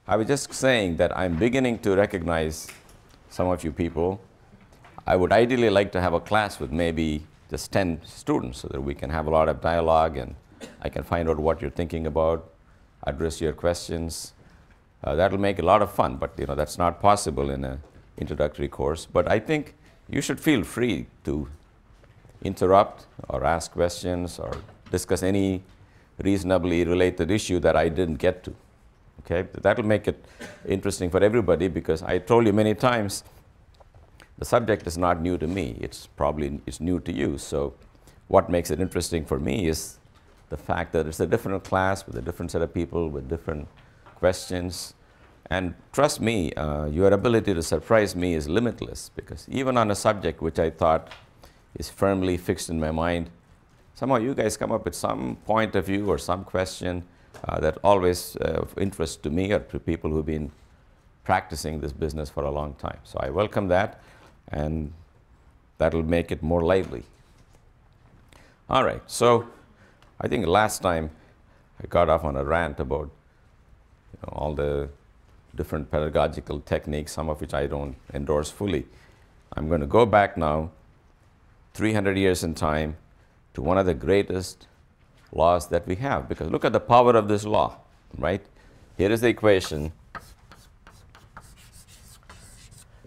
I was just saying that I'm beginning to recognize some of you people. I would ideally like to have a class with maybe just 10 students so that we can have a lot of dialogue and I can find out what you're thinking about, address your questions. That'll make a lot of fun, but that's not possible in an introductory course. But I think you should feel free to interrupt or ask questions or discuss any reasonably related issue that I didn't get to. Okay, that'll make it interesting for everybody, because I told you many times the subject is not new to me. It's new to you. So what makes it interesting for me is the fact that it's a different class with a different set of people with different questions. And trust me, your ability to surprise me is limitless, because even on a subject which I thought is firmly fixed in my mind, somehow you guys come up with some point of view or some question that always of interest to me or to people who've been practicing this business for a long time. So I welcome that, and that'll make it more lively. All right, so I think last time I got off on a rant about all the different pedagogical techniques, some of which I don't endorse fully. I'm going to go back now 300 years in time to one of the greatest laws that we have, because look at the power of this law, right? Here is the equation,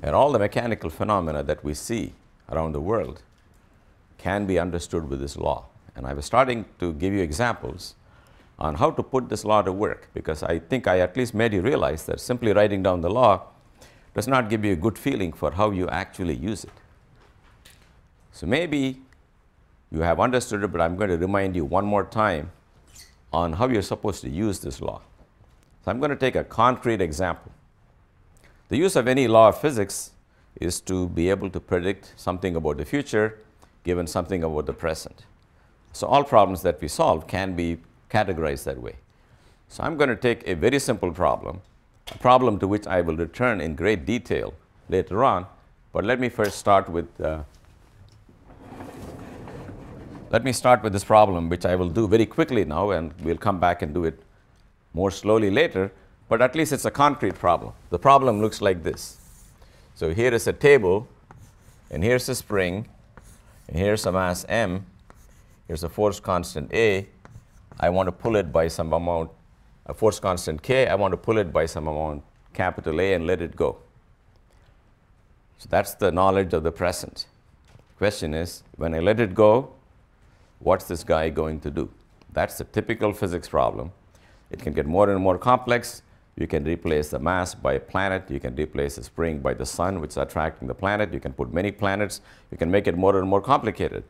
and all the mechanical phenomena that we see around the world can be understood with this law. And I was starting to give you examples on how to put this law to work, because I think I at least made you realize that simply writing down the law does not give you a good feeling for how you actually use it. So maybe you have understood it, but I'm going to remind you one more time on how you're supposed to use this law. So I'm going to take a concrete example. The use of any law of physics is to be able to predict something about the future given something about the present. So all problems that we solve can be categorized that way. So I'm going to take a very simple problem, a problem to which I will return in great detail later on, but let me first start with this problem, which I will do very quickly now, and we'll come back and do it more slowly later, but at least it's a concrete problem. The problem looks like this. So here is a table, and here's a spring, and here's a mass m, here's a force constant A. I want to pull it by some amount, a force constant K. I want to pull it by some amount, capital A, and let it go. So that's the knowledge of the present. Question is, when I let it go, what's this guy going to do? That's the typical physics problem. It can get more and more complex. You can replace the mass by a planet. You can replace the spring by the sun, which is attracting the planet. You can put many planets. You can make it more and more complicated.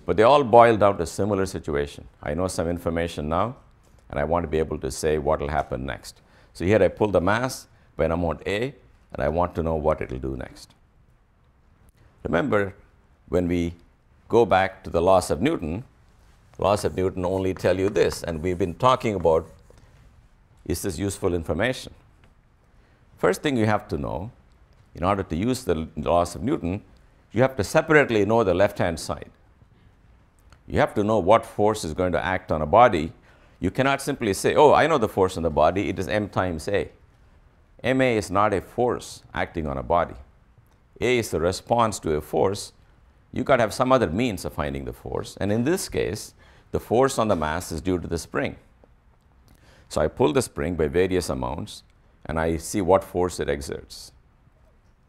But they all boil down to a similar situation. I know some information now, and I want to be able to say what will happen next. So here I pull the mass by an amount A, and I want to know what it will do next. Remember, when we go back to the laws of Newton only tell you this, and we've been talking about, is this useful information? First thing you have to know, in order to use the laws of Newton, you have to separately know the left-hand side. You have to know what force is going to act on a body. You cannot simply say, oh, I know the force on the body, it is m times A. ma is not a force acting on a body. A is the response to a force. You've got to have some other means of finding the force, and in this case, the force on the mass is due to the spring. So I pull the spring by various amounts, and I see what force it exerts.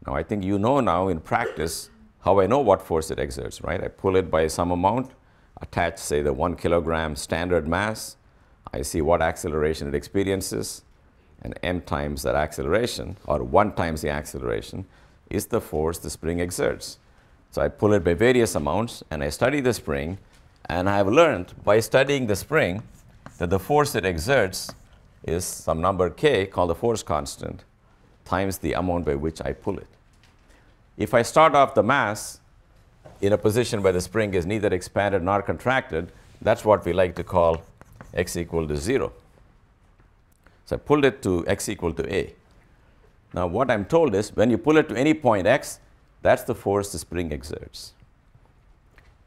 Now I think you know now in practice how I know what force it exerts, right? I pull it by some amount, attach, say, the 1 kilogram standard mass. I see what acceleration it experiences, and m times that acceleration, or 1 times the acceleration, is the force the spring exerts. So I pull it by various amounts, and I study the spring, and I have learned by studying the spring that the force it exerts is some number k, called the force constant, times the amount by which I pull it. If I start off the mass in a position where the spring is neither expanded nor contracted, that's what we like to call x equal to 0. So I pulled it to x equal to A. Now what I'm told is, when you pull it to any point x, that's the force the spring exerts.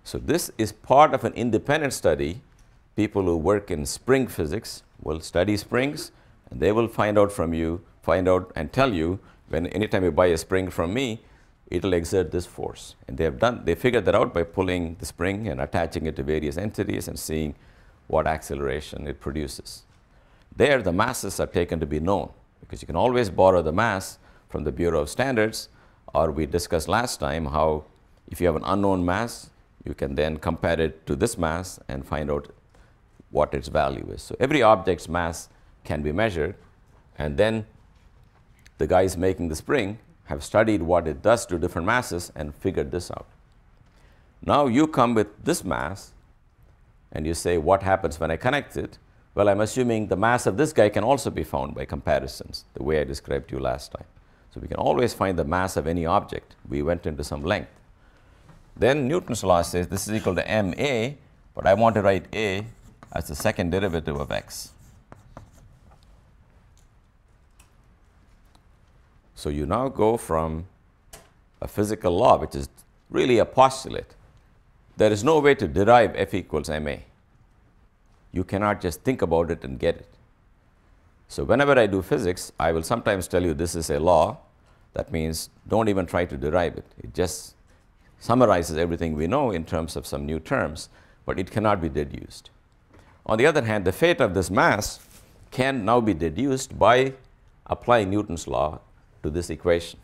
So this is part of an independent study. People who work in spring physics will study springs, and they will find out from you find out and tell you when anytime you buy a spring from me, it'll exert this force. And they figured that out by pulling the spring and attaching it to various entities and seeing what acceleration it produces. There, the masses are taken to be known, because you can always borrow the mass from the Bureau of Standards, or we discussed last time how if you have an unknown mass, you can then compare it to this mass and find out what its value is. So every object's mass can be measured, and then the guys making the spring have studied what it does to different masses and figured this out. Now you come with this mass and you say, what happens when I connect it? Well, I'm assuming the mass of this guy can also be found by comparisons, the way I described to you last time. So we can always find the mass of any object. We went into some length. Then Newton's law says this is equal to ma, but I want to write a as the second derivative of x. So you now go from a physical law, which is really a postulate. There is no way to derive f equals ma. You cannot just think about it and get it. So whenever I do physics, I will sometimes tell you this is a law. That means don't even try to derive it. It just summarizes everything we know in terms of some new terms, but it cannot be deduced. On the other hand, the fate of this mass can now be deduced by applying Newton's law to this equation.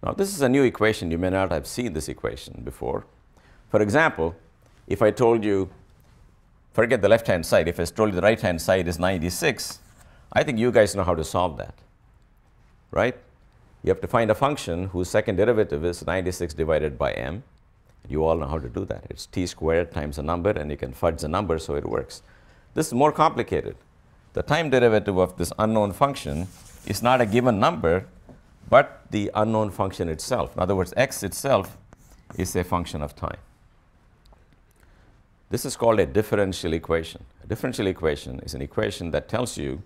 Now, this is a new equation. You may not have seen this equation before. For example, if I told you, forget the left-hand side, if I told you the right-hand side is 96, I think you guys know how to solve that, right? You have to find a function whose second derivative is 96 divided by m. You all know how to do that. It's t squared times a number, and you can fudge the number so it works. This is more complicated. The time derivative of this unknown function is not a given number, but the unknown function itself. In other words, x itself is a function of time. This is called a differential equation. A differential equation is an equation that tells you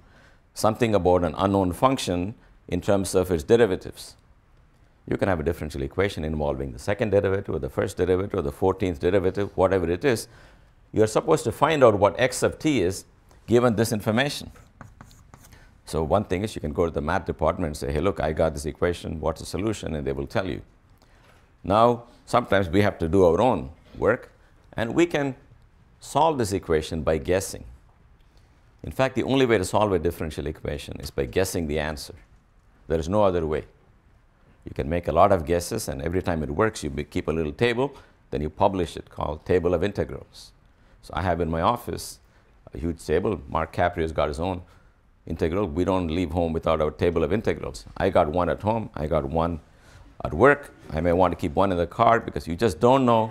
something about an unknown function in terms of its derivatives. You can have a differential equation involving the second derivative or the first derivative or the 14th derivative, whatever it is. You're supposed to find out what x of t is given this information. So one thing is you can go to the math department and say, hey, look, I got this equation, what's the solution? And they will tell you. Now, sometimes we have to do our own work, and we can solve this equation by guessing. In fact, the only way to solve a differential equation is by guessing the answer. There is no other way. You can make a lot of guesses, and every time it works, you keep a little table, then you publish it called Table of Integrals. So I have in my office a huge table. Mark Caprio's got his own integral. We don't leave home without our table of integrals. I got one at home. I got one at work. I may want to keep one in the car because you just don't know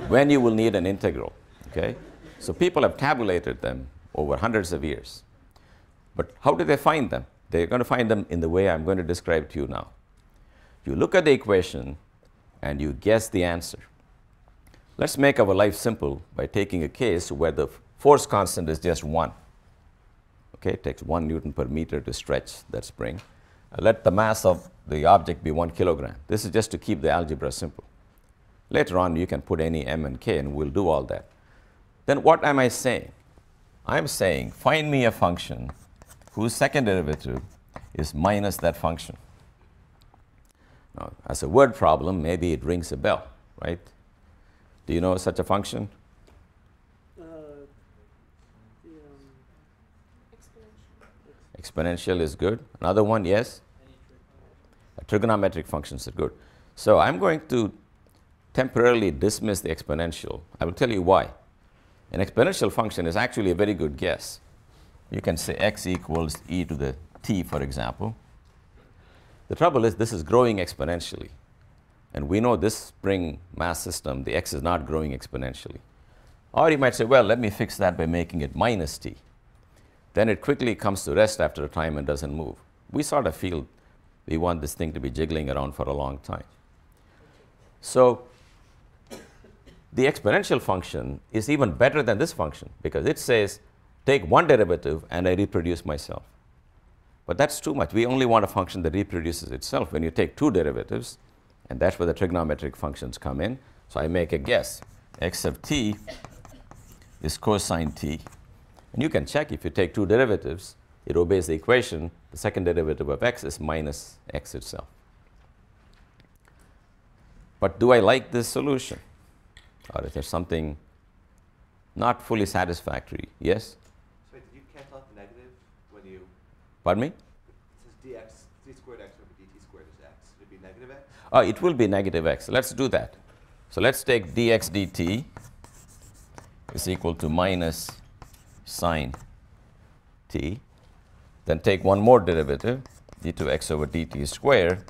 when you will need an integral. Okay? So people have tabulated them over hundreds of years. But how do they find them? They're going to find them in the way I'm going to describe to you now. You look at the equation and you guess the answer. Let's make our life simple by taking a case where the force constant is just 1. Okay, it takes 1 Newton per meter to stretch that spring. Let the mass of the object be 1 kilogram. This is just to keep the algebra simple. Later on, you can put any m and k, and we'll do all that. Then what am I saying? I'm saying, find me a function whose second derivative is minus that function. Now, as a word problem, maybe it rings a bell, right? Do you know such a function? Exponential is good. Another one, yes? Trigonometric functions are good. So I'm going to temporarily dismiss the exponential. I will tell you why. An exponential function is actually a very good guess. You can say x equals e to the t, for example. The trouble is this is growing exponentially. And we know this spring mass system, the x is not growing exponentially. Or you might say, well, let me fix that by making it minus t. Then it quickly comes to rest after a time and doesn't move. We sort of feel we want this thing to be jiggling around for a long time. So the exponential function is even better than this function because it says, take one derivative and I reproduce myself. But that's too much. We only want a function that reproduces itself. When you take 2 derivatives, and that's where the trigonometric functions come in. So I make a guess. X of t is cosine t. And you can check if you take 2 derivatives, it obeys the equation. The second derivative of x is minus x itself. But do I like this solution? Or is there something not fully satisfactory? Yes? So did you cancel out the negative when you... Pardon me? It says dx, d squared x over dt squared is x. Would it be negative x? Oh, it will be negative x. Let's do that. So let's take dx dt is equal to minus sine t. Then take one more derivative, d2x over dt squared.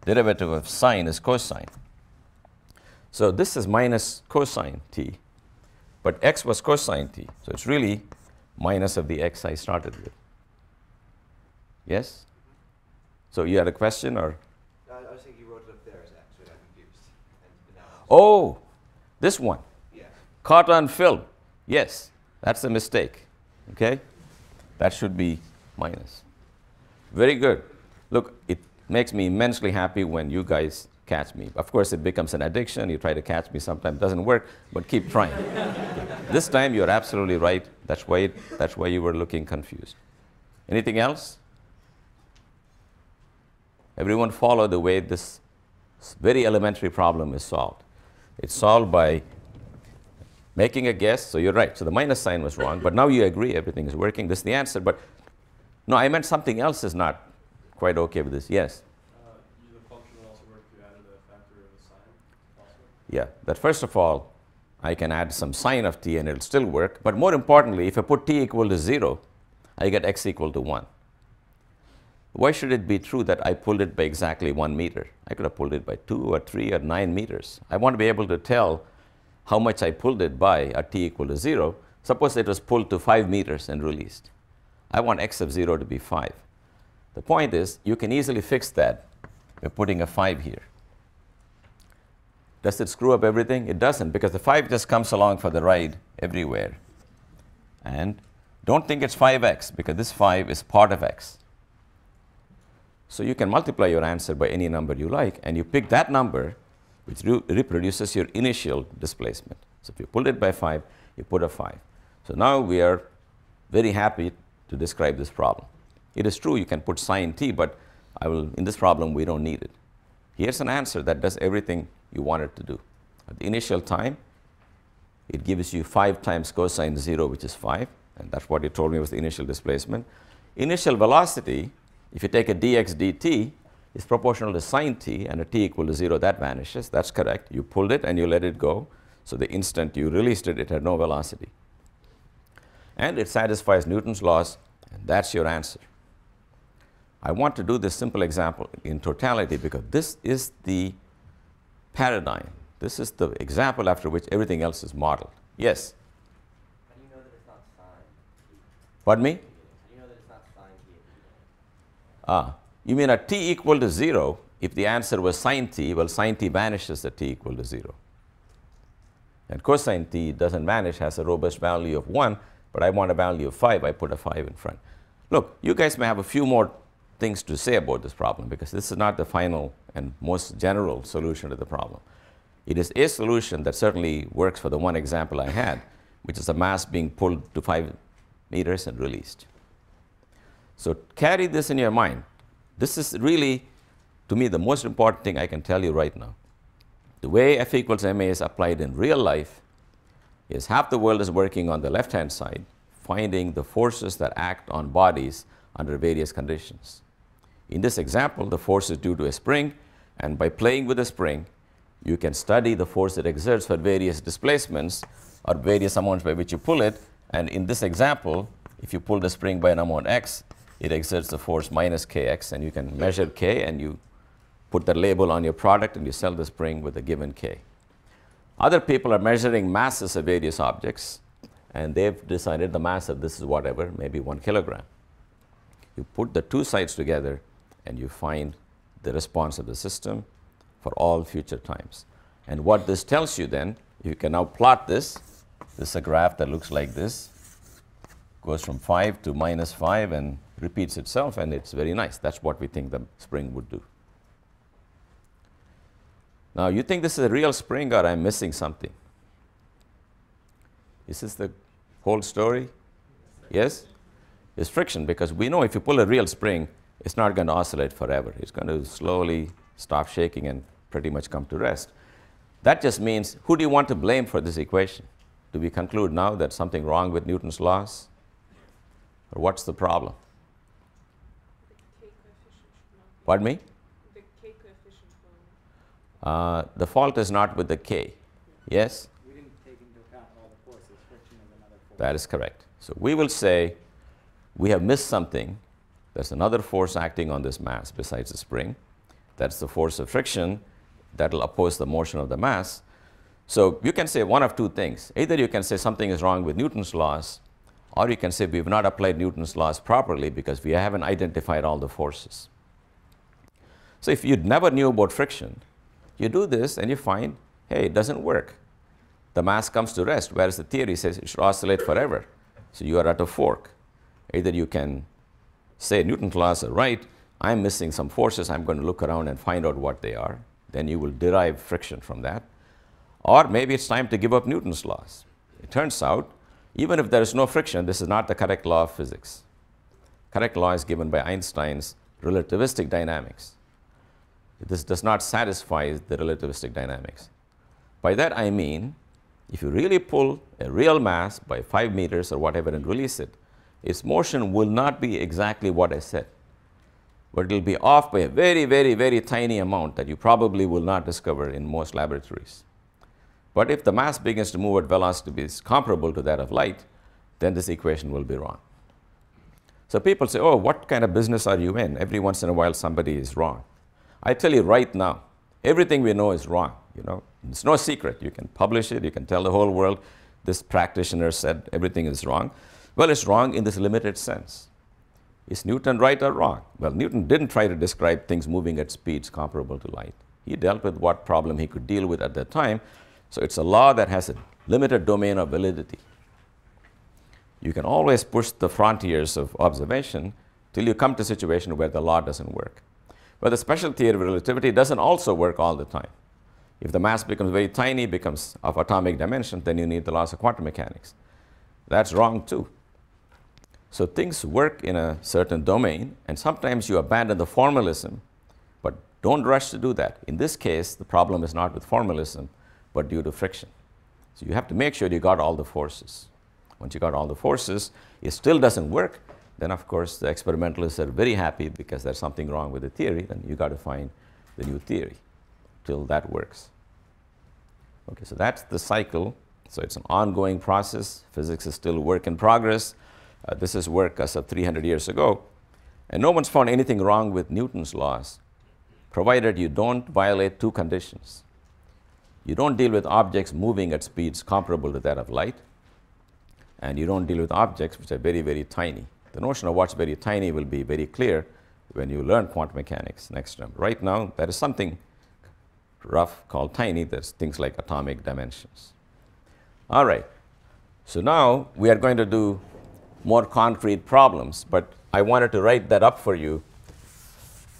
Derivative of sine is cosine. So this is minus cosine t, but x was cosine t. So it's really minus of the x I started with. Yes? So you had a question, or? I was thinking you wrote it up there as x, but I'm confused. Oh, this one. Yeah. Caught on film. Yes, that's a mistake. Okay? That should be minus. Very good. Look, it makes me immensely happy when you guys catch me. Of course, it becomes an addiction. You try to catch me sometimes. It doesn't work, but keep trying. This time, you're absolutely right. That's why you were looking confused. Anything else? Everyone follow the way this very elementary problem is solved. It's solved by making a guess. So you're right. So the minus sign was wrong, but now you agree everything is working. This is the answer. But no, I meant something else is not quite okay with this. Yes? The function will also work if you added a factor of a sine also? Yeah. That first of all, I can add some sine of t and it'll still work. But more importantly, if I put t equal to 0, I get x equal to 1. Why should it be true that I pulled it by exactly 1 meter? I could have pulled it by 2 or 3 or 9 meters. I want to be able to tell how much I pulled it by at t equal to 0. Suppose it was pulled to 5 meters and released. I want x of 0 to be 5. The point is, you can easily fix that by putting a 5 here. Does it screw up everything? It doesn't, because the 5 just comes along for the ride everywhere. And don't think it's 5x, because this 5 is part of x. So you can multiply your answer by any number you like, and you pick that number which reproduces your initial displacement. So if you pulled it by 5, you put a 5. So now we are very happy to describe this problem. It is true you can put sine t, but in this problem we don't need it. Here's an answer that does everything you want it to do. At the initial time, it gives you 5 times cosine 0, which is 5, and that's what you told me was the initial displacement. Initial velocity, if you take a dx dt, is proportional to sine t, and at t equal to 0, that vanishes. That's correct. You pulled it and you let it go. So the instant you released it, it had no velocity. And it satisfies Newton's laws, and that's your answer. I want to do this simple example in totality because this is the paradigm. This is the example after which everything else is modeled. Yes? How do you know that it's not sine? Pardon me? How do you know that it's not sine t? You mean at t equal to 0, if the answer was sine t, well, sine t vanishes at t equal to 0. And cosine t doesn't vanish, has a robust value of 1, but I want a value of 5, I put a 5 in front. Look, you guys may have a few more things to say about this problem because this is not the final and most general solution to the problem. It is a solution that certainly works for the one example I had, which is a mass being pulled to 5 meters and released. So carry this in your mind. This is really, to me, the most important thing I can tell you right now. The way F equals ma is applied in real life is half the world is working on the left-hand side, finding the forces that act on bodies under various conditions. In this example, the force is due to a spring, and by playing with the spring, you can study the force it exerts for various displacements or various amounts by which you pull it. And in this example, if you pull the spring by an amount x, it exerts the force minus kx, and you can measure k, and you put the label on your product, and you sell the spring with a given k. Other people are measuring masses of various objects, and they've decided the mass of this is whatever, maybe 1 kilogram. You put the two sides together, and you find the response of the system for all future times. And what this tells you then, you can now plot this. This is a graph that looks like this. Goes from 5 to minus 5 and repeats itself, and it's very nice. That's what we think the spring would do. Now, you think this is a real spring, or I'm missing something? Is this the whole story? Yes? is friction, because we know if you pull a real spring, it's not going to oscillate forever. It's going to slowly stop shaking and pretty much come to rest. That just means, who do you want to blame for this equation? Do we conclude now that something wrong with Newton's laws? Or what's the problem? The K coefficient should not be. Pardon me? The K coefficient will. The fault is not with the K. Yes? We didn't take into account all the forces. Friction is another force. That is correct. So we will say we have missed something. There's another force acting on this mass besides the spring. That's the force of friction that will oppose the motion of the mass. So you can say one of two things. Either you can say something is wrong with Newton's laws, or you can say we've not applied Newton's laws properly because we haven't identified all the forces. So if you never knew about friction, you do this and you find, hey, it doesn't work. The mass comes to rest, whereas the theory says it should oscillate forever. So you are at a fork. Either you can say Newton's laws are right, I'm missing some forces, I'm going to look around and find out what they are. Then you will derive friction from that. Or maybe it's time to give up Newton's laws. It turns out, even if there is no friction, this is not the correct law of physics. Correct law is given by Einstein's relativistic dynamics. This does not satisfy the relativistic dynamics. By that I mean, if you really pull a real mass by 5 meters or whatever and release it, its motion will not be exactly what I said, but it will be off by a very, very, very tiny amount that you probably will not discover in most laboratories. But if the mass begins to move at velocities comparable to that of light, then this equation will be wrong. So people say, oh, what kind of business are you in? Every once in a while somebody is wrong. I tell you right now, everything we know is wrong. You know, it's no secret. You can publish it. You can tell the whole world, this practitioner said everything is wrong. Well, it's wrong in this limited sense. Is Newton right or wrong? Well, Newton didn't try to describe things moving at speeds comparable to light. He dealt with what problem he could deal with at that time. So it's a law that has a limited domain of validity. You can always push the frontiers of observation till you come to a situation where the law doesn't work. But the special theory of relativity doesn't also work all the time. If the mass becomes very tiny, becomes of atomic dimension, then you need the laws of quantum mechanics. That's wrong too. So things work in a certain domain, and sometimes you abandon the formalism, but don't rush to do that. In this case, the problem is not with formalism, but due to friction. So you have to make sure you got all the forces. Once you got all the forces, it still doesn't work, then of course the experimentalists are very happy because there's something wrong with the theory, then you got to find the new theory till that works. Okay, so that's the cycle. So it's an ongoing process. Physics is still work in progress. This is work as of 300 years ago. And no one's found anything wrong with Newton's laws, provided you don't violate two conditions. You don't deal with objects moving at speeds comparable to that of light, and you don't deal with objects which are very, very tiny. The notion of what's very tiny will be very clear when you learn quantum mechanics next term. Right now, there is something rough called tiny. There's things like atomic dimensions. All right. So now we are going to do more concrete problems, but I wanted to write that up for you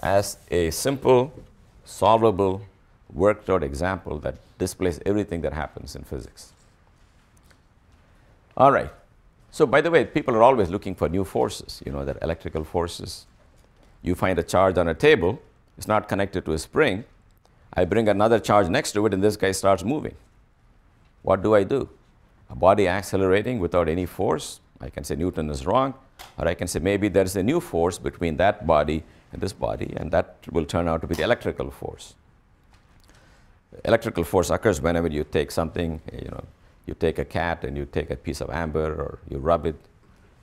as a simple, solvable, worked out example that displays everything that happens in physics. All right. So by the way, people are always looking for new forces. You know, that electrical forces. You find a charge on a table. It's not connected to a spring. I bring another charge next to it, and this guy starts moving. What do? A body accelerating without any force. I can say Newton is wrong, or I can say maybe there's a new force between that body and this body, and that will turn out to be the electrical force. Electrical force occurs whenever you take something, you know, you take a cat and you take a piece of amber or you rub it,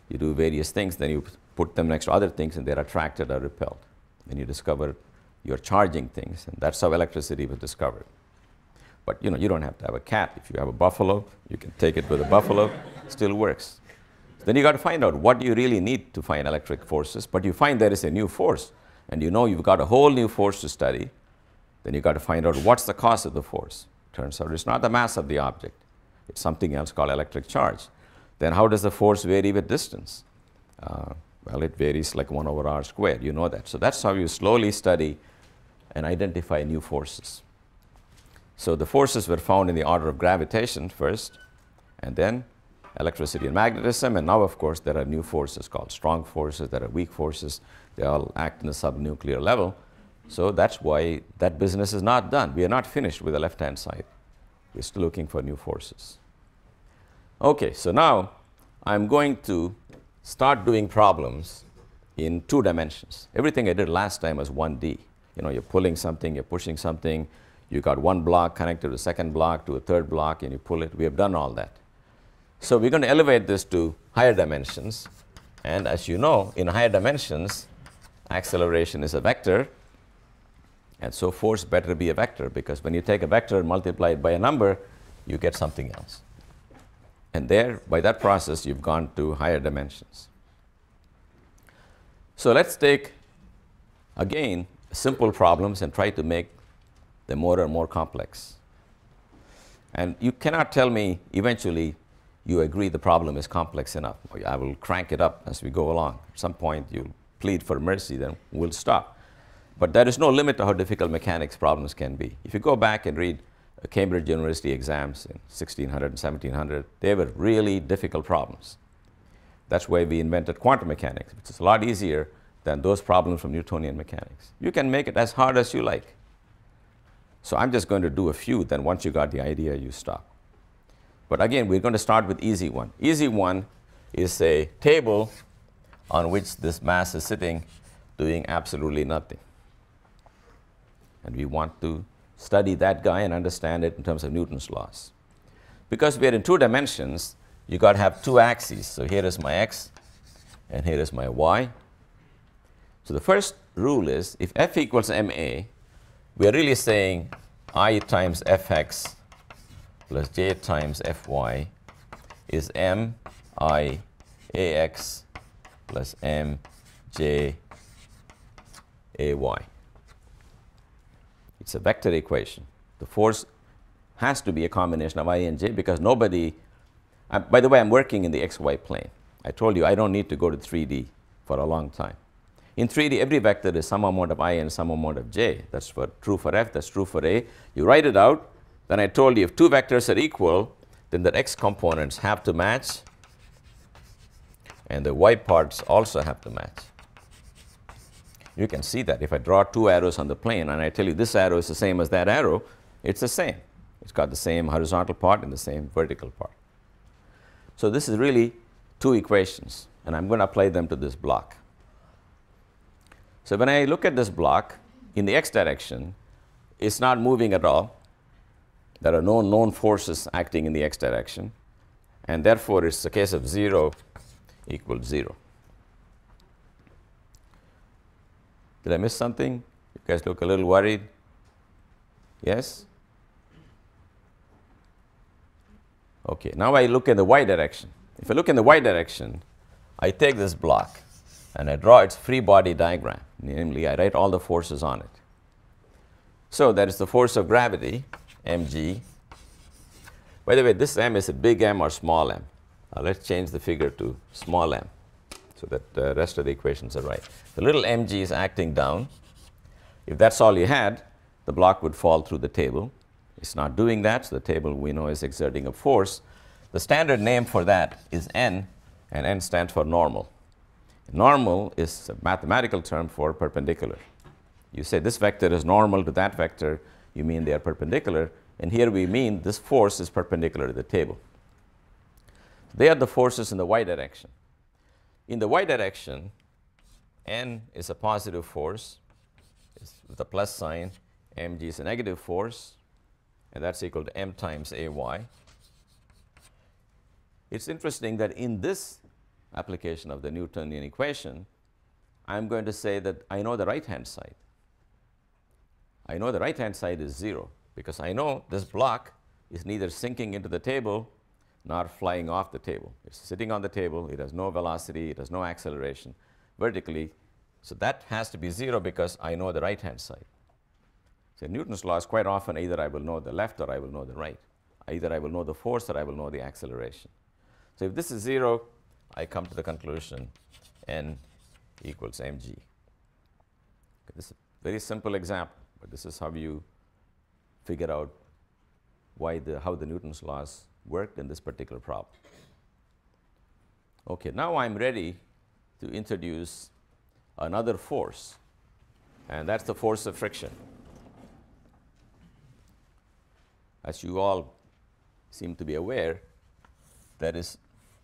you do various things, then you put them next to other things and they're attracted or repelled. Then you discover you're charging things, and that's how electricity was discovered. But you know, you don't have to have a cat. If you have a buffalo, you can take it with a buffalo, it still works. Then you got to find out what you really need to find electric forces, but you find there is a new force, and you know you've got a whole new force to study. Then you got to find out what's the cause of the force. Turns out it's not the mass of the object. It's something else called electric charge. Then how does the force vary with distance? Well, it varies like 1 over r squared. You know that. So that's how you slowly study and identify new forces. So the forces were found in the order of gravitation first, and then electricity and magnetism, and now, of course, there are new forces called strong forces, there are weak forces. They all act in the subnuclear level. So that's why that business is not done. We are not finished with the left-hand side. We're still looking for new forces. Okay, so now I'm going to start doing problems in 2 dimensions. Everything I did last time was 1D. You know, you're pulling something, you're pushing something, you got one block connected to a second block, to a third block, and you pull it. We have done all that. So we're going to elevate this to higher dimensions. And as you know, in higher dimensions, acceleration is a vector. And so force better be a vector, because when you take a vector and multiply it by a number, you get something else. And there, by that process, you've gone to higher dimensions. So let's take, again, simple problems and try to make them more and more complex. And you cannot tell me eventually you agree the problem is complex enough. I will crank it up as we go along. At some point, you'll plead for mercy, then we'll stop. But there is no limit to how difficult mechanics problems can be. If you go back and read Cambridge University exams in 1600 and 1700, they were really difficult problems. That's why we invented quantum mechanics, which is a lot easier than those problems from Newtonian mechanics. You can make it as hard as you like. So I'm just going to do a few, then once you got the idea, you stop. But again, we're going to start with easy one. Easy one is a table on which this mass is sitting doing absolutely nothing. And we want to study that guy and understand it in terms of Newton's laws. Because we are in 2 dimensions, you got to have 2 axes. So here is my x, and here is my y. So the first rule is, if f equals ma, we are really saying I times fx plus j times fy is m I ax plus m j ay. It's a vector equation. The force has to be a combination of I and j, because nobody, by the way, I'm working in the xy plane. I told you I don't need to go to 3D for a long time. In 3D, every vector is some amount of I and some amount of j. That's true for f, that's true for a. You write it out. Then I told you if 2 vectors are equal, then the x components have to match, and the y parts also have to match. You can see that if I draw 2 arrows on the plane and I tell you this arrow is the same as that arrow, it's the same. It's got the same horizontal part and the same vertical part. So this is really 2 equations, and I'm going to apply them to this block. So when I look at this block, in the x direction, it's not moving at all. There are no known forces acting in the x direction, and therefore it's a case of 0 equals 0. Did I miss something? You guys look a little worried. Yes? Okay, now I look in the y direction. If I look in the y direction, I take this block and I draw its free body diagram. Namely, I write all the forces on it. So that is the force of gravity, mg. By the way, this m is a big M or small m. Let's change the figure to small m so that the rest of the equations are right. The little mg is acting down. If that's all you had, the block would fall through the table. It's not doing that, so the table we know is exerting a force. The standard name for that is n, and n stands for normal. Normal is a mathematical term for perpendicular. You say this vector is normal to that vector, you mean they are perpendicular, and here we mean this force is perpendicular to the table. They are the forces in the y direction. In the y direction, n is a positive force, it's with a plus sign, mg is a negative force, and that's equal to m times ay. It's interesting that in this application of the Newtonian equation, I'm going to say that I know the right-hand side. I know the right-hand side is 0, because I know this block is neither sinking into the table nor flying off the table. It's sitting on the table, it has no velocity, it has no acceleration vertically, so that has to be 0 because I know the right-hand side. So Newton's laws, quite often either I will know the left or I will know the right. Either I will know the force or I will know the acceleration. So if this is 0, I come to the conclusion n equals mg. Okay, this is a very simple example, but this is how you figure out how the Newton's laws worked in this particular problem. Okay, now I'm ready to introduce another force, and that's the force of friction. As you all seem to be aware, there is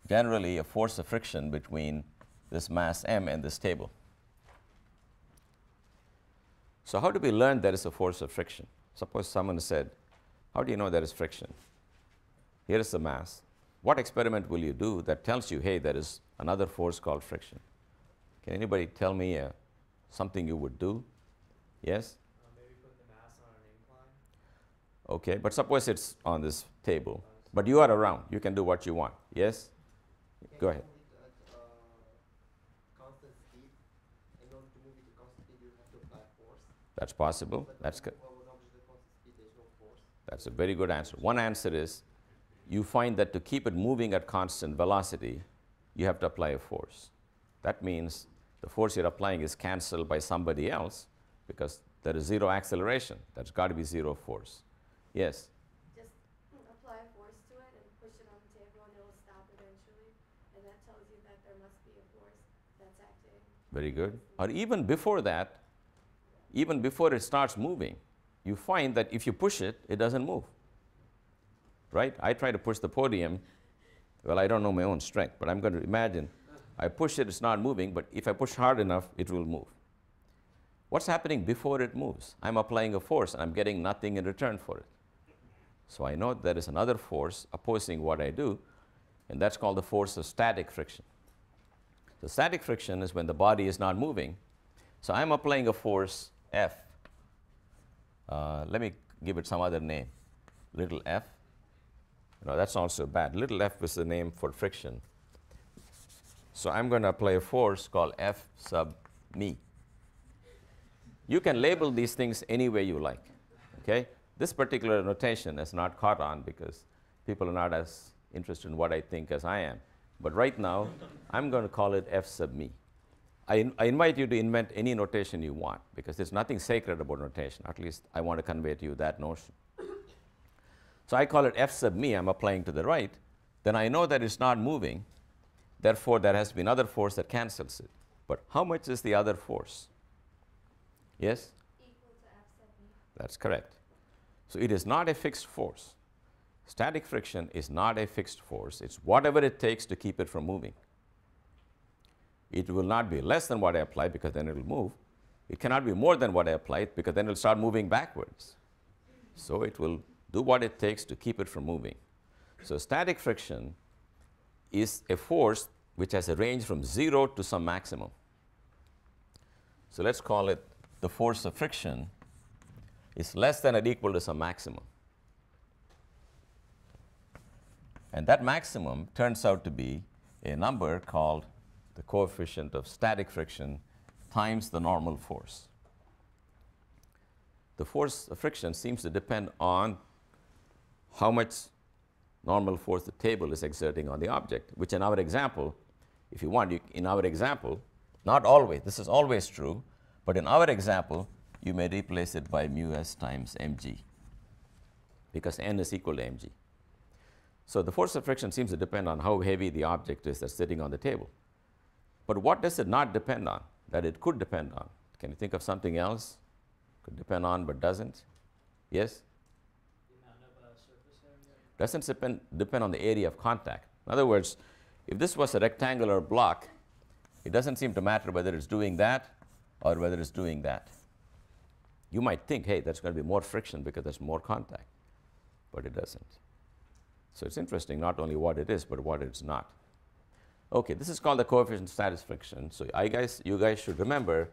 generally a force of friction between this mass m and this table. So how do we learn there is a force of friction? Suppose someone said, how do you know there is friction? Here is the mass. What experiment will you do that tells you, hey, there is another force called friction? Can anybody tell me something you would do? Yes? Maybe put the mass on an incline. Okay, but suppose it's on this table, but you are around. You can do what you want. Yes? Go ahead. Constant speed. In order to move it to constant speed, you have to apply force. That's possible. But That's good. well, with object at constant speed, there's no force. That's a very good answer. One answer is you find that to keep it moving at constant velocity, you have to apply a force. That means the force you're applying is canceled by somebody else because there is zero acceleration. That's got to be zero force. Yes? Just apply a force to it and push it on the table and it will stop eventually. And that tells you that there must be a force that's acting. Very good. Or even before that, even before it starts moving, you find that if you push it, it doesn't move. Right? I try to push the podium. Well, I don't know my own strength, but I'm going to imagine I push it, it's not moving, but if I push hard enough, it will move. What's happening before it moves? I'm applying a force, and I'm getting nothing in return for it. So I know there is another force opposing what I do, and that's called the force of static friction. So static friction is when the body is not moving. So I'm applying a force F. Let me give it some other name. Little f. No, that's also bad. Little f is the name for friction. So I'm going to apply a force called F sub me. You can label these things any way you like. Okay? This particular notation is not caught on because people are not as interested in what I think as I am. But right now, I'm going to call it F sub me. I invite you to invent any notation you want because there's nothing sacred about notation. At least I want to convey to you that notion. So I call it F sub me. I'm applying to the right. Then I know that it's not moving. Therefore, there has to be another force that cancels it. But how much is the other force? Yes? Equal to F sub me. That's correct. So it is not a fixed force. Static friction is not a fixed force. It's whatever it takes to keep it from moving. It will not be less than what I apply because then it will move. It cannot be more than what I applied because then it will start moving backwards. So it will do what it takes to keep it from moving. So static friction is a force which has a range from 0 to some maximum. So let's call it the force of friction is less than or equal to some maximum. And that maximum turns out to be a number called the coefficient of static friction times the normal force. The force of friction seems to depend on how much normal force the table is exerting on the object, which in our example, if you want, in our example, not always, this is always true, but in our example, you may replace it by mu s times mg because n is equal to mg. So the force of friction seems to depend on how heavy the object is that's sitting on the table. But what does it not depend on that it could depend on? Can you think of something else? Could depend on but doesn't? Yes? The amount of surface area? Doesn't depend on the area of contact. In other words, if this was a rectangular block, it doesn't seem to matter whether it's doing that or whether it's doing that. You might think, hey, that's going to be more friction because there's more contact, but it doesn't. So it's interesting not only what it is, but what it's not. Okay, this is called the coefficient of static friction. So you guys should remember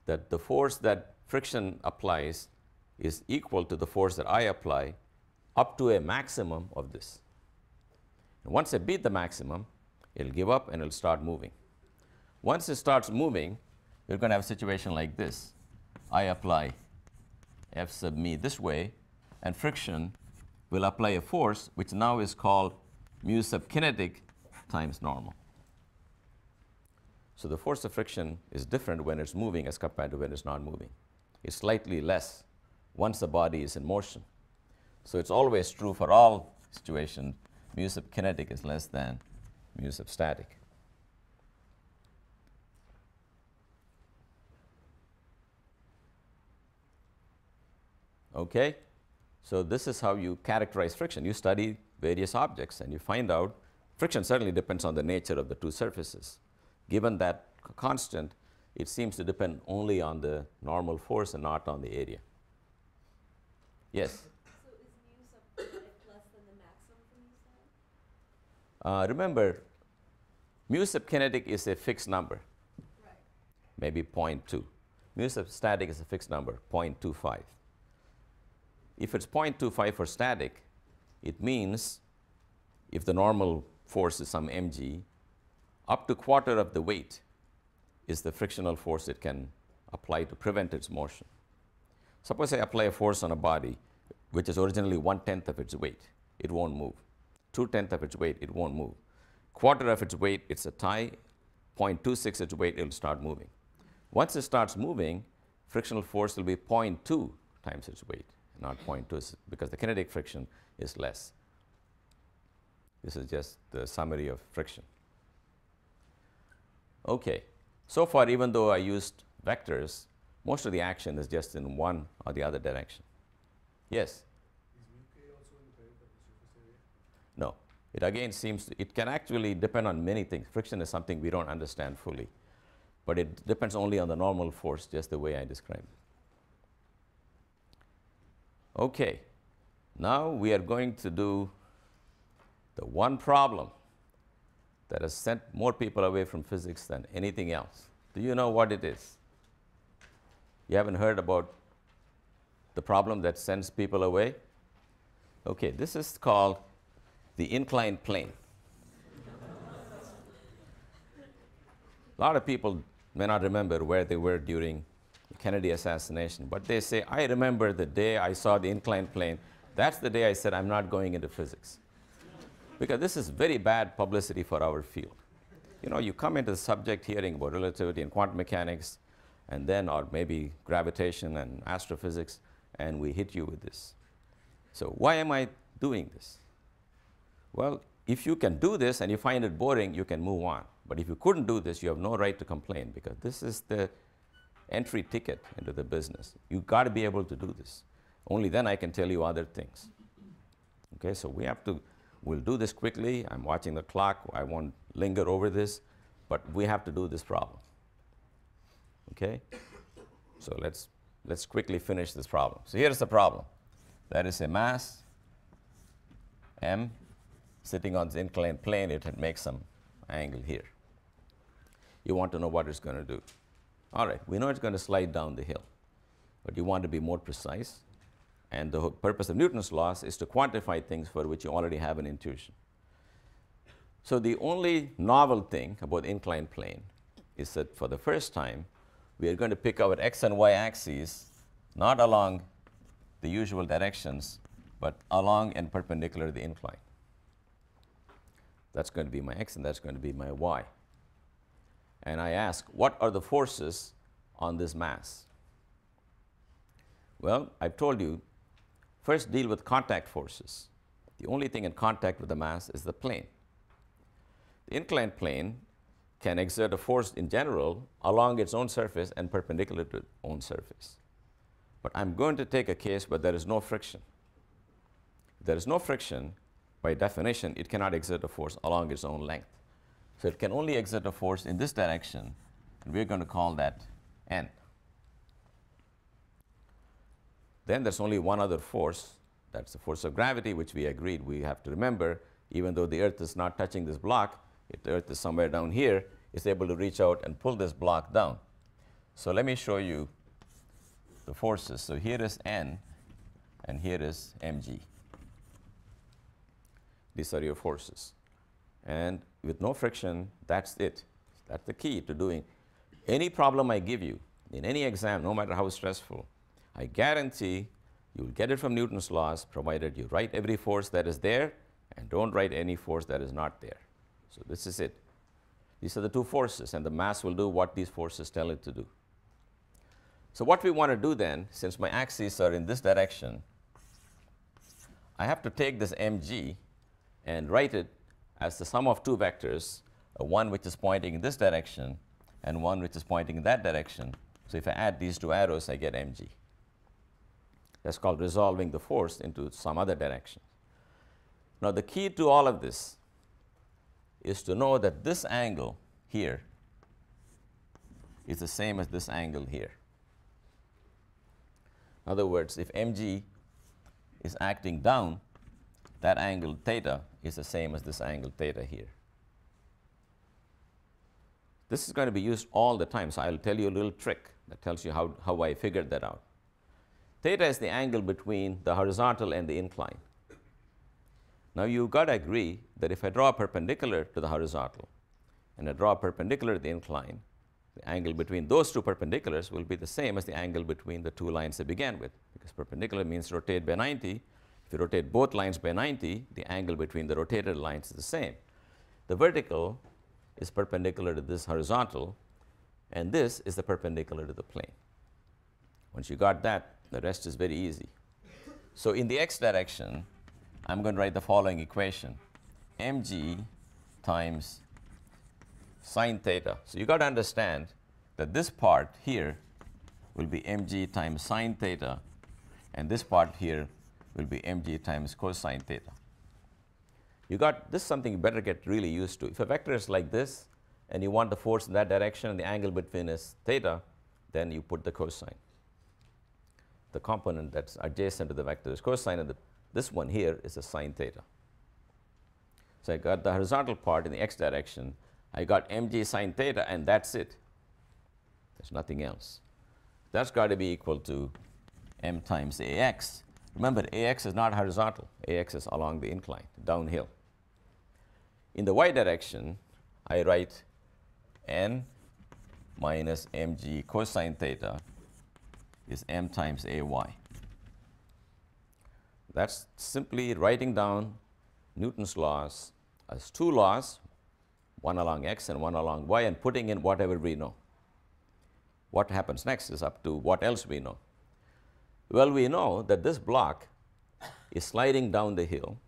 that the force that friction applies is equal to the force that I apply up to a maximum of this. And once I beat the maximum, it'll give up and it'll start moving. Once it starts moving, you're going to have a situation like this. I apply F sub me this way, and friction will apply a force which now is called mu sub kinetic times normal. So the force of friction is different when it's moving as compared to when it's not moving. It's slightly less once the body is in motion. So it's always true for all situations, mu sub kinetic is less than mu sub static. Okay? So this is how you characterize friction. You study various objects and you find out friction certainly depends on the nature of the two surfaces. Given that constant, it seems to depend only on the normal force and not on the area. Yes? So is mu sub less than the maximum for mu sub? Remember, mu sub kinetic is a fixed number, Right. maybe 0.2. Mu sub static is a fixed number, 0.25. If it's 0.25 for static, it means if the normal force is some mg, up to quarter of the weight is the frictional force it can apply to prevent its motion. Suppose I apply a force on a body which is originally 1/10 of its weight, it won't move. 2/10 of its weight, it won't move. Quarter of its weight, it's a tie. 0.26 its weight, it'll start moving. Once it starts moving, frictional force will be 0.2 times its weight, not 0.2, because the kinetic friction is less. This is just the summary of friction. Okay. So far, even though I used vectors, most of the action is just in one or the other direction. Yes? Is mu k also independent of the surface area? No. It again seems, it can actually depend on many things. Friction is something we don't understand fully. But it depends only on the normal force, just the way I described it. Okay. Now we are going to do the one problem that has sent more people away from physics than anything else. Do you know what it is? You haven't heard about the problem that sends people away? Okay, this is called the inclined plane. A lot of people may not remember where they were during the Kennedy assassination, but they say, I remember the day I saw the inclined plane. That's the day I said, I'm not going into physics. Because this is very bad publicity for our field. You know, you come into the subject hearing about relativity and quantum mechanics, and then, or maybe gravitation and astrophysics, and we hit you with this. So why am I doing this? Well, if you can do this and you find it boring, you can move on. But if you couldn't do this, you have no right to complain, because this is the entry ticket into the business. You've got to be able to do this. Only then I can tell you other things. Okay, so we have to. We'll do this quickly. I'm watching the clock. I won't linger over this, but we have to do this problem. Okay? So let's quickly finish this problem. So here's the problem. That is a mass, m, sitting on the inclined plane. It makes some angle here. You want to know what it's going to do. All right, we know it's going to slide down the hill, but you want to be more precise. And the purpose of Newton's laws is to quantify things for which you already have an intuition. So the only novel thing about the inclined plane is that for the first time, we are going to pick our x and y axes not along the usual directions, but along and perpendicular to the incline. That's going to be my x and that's going to be my y. And I ask, what are the forces on this mass? Well, I've told you, first deal with contact forces. The only thing in contact with the mass is the plane. The inclined plane can exert a force in general along its own surface and perpendicular to its own surface. But I'm going to take a case where there is no friction. If there is no friction, by definition, it cannot exert a force along its own length. So it can only exert a force in this direction, and we're going to call that n. Then there's only one other force. That's the force of gravity, which we agreed we have to remember. Even though the Earth is not touching this block, if the Earth is somewhere down here, it's able to reach out and pull this block down. So let me show you the forces. So here is n, and here is mg. These are your forces. And with no friction, that's it. That's the key to doing any problem I give you in any exam, no matter how stressful. I guarantee you'll get it from Newton's laws, provided you write every force that is there and don't write any force that is not there. So this is it. These are the two forces, and the mass will do what these forces tell it to do. So what we want to do then, since my axes are in this direction, I have to take this mg and write it as the sum of two vectors, one which is pointing in this direction and one which is pointing in that direction. So if I add these two arrows, I get mg. That's called resolving the force into some other direction. Now, the key to all of this is to know that this angle here is the same as this angle here. In other words, if mg is acting down, that angle theta is the same as this angle theta here. This is going to be used all the time, so I'll tell you a little trick that tells you how I figured that out. Theta is the angle between the horizontal and the incline. Now, you've got to agree that if I draw a perpendicular to the horizontal and I draw a perpendicular to the incline, the angle between those two perpendiculars will be the same as the angle between the two lines they began with, because perpendicular means rotate by 90. If you rotate both lines by 90, the angle between the rotated lines is the same. The vertical is perpendicular to this horizontal, and this is the perpendicular to the plane. Once you got that, the rest is very easy. So in the x direction, I'm going to write the following equation: mg times sine theta. So you got to understand that this part here will be mg times sine theta, and this part here will be mg times cosine theta. You got this is something you better get really used to. If a vector is like this and you want the force in that direction and the angle between is theta, then you put the cosine. The component that's adjacent to the vector is cosine, and this one here is the sine theta. So I got the horizontal part in the x direction. I got mg sine theta, and that's it. There's nothing else. That's got to be equal to m times ax. Remember, ax is not horizontal. Ax is along the incline, downhill. In the y direction, I write n minus mg cosine theta is m times ay. That's simply writing down Newton's laws as two laws, one along x and one along y, and putting in whatever we know. What happens next is up to what else we know. Well, we know that this block is sliding down the hill.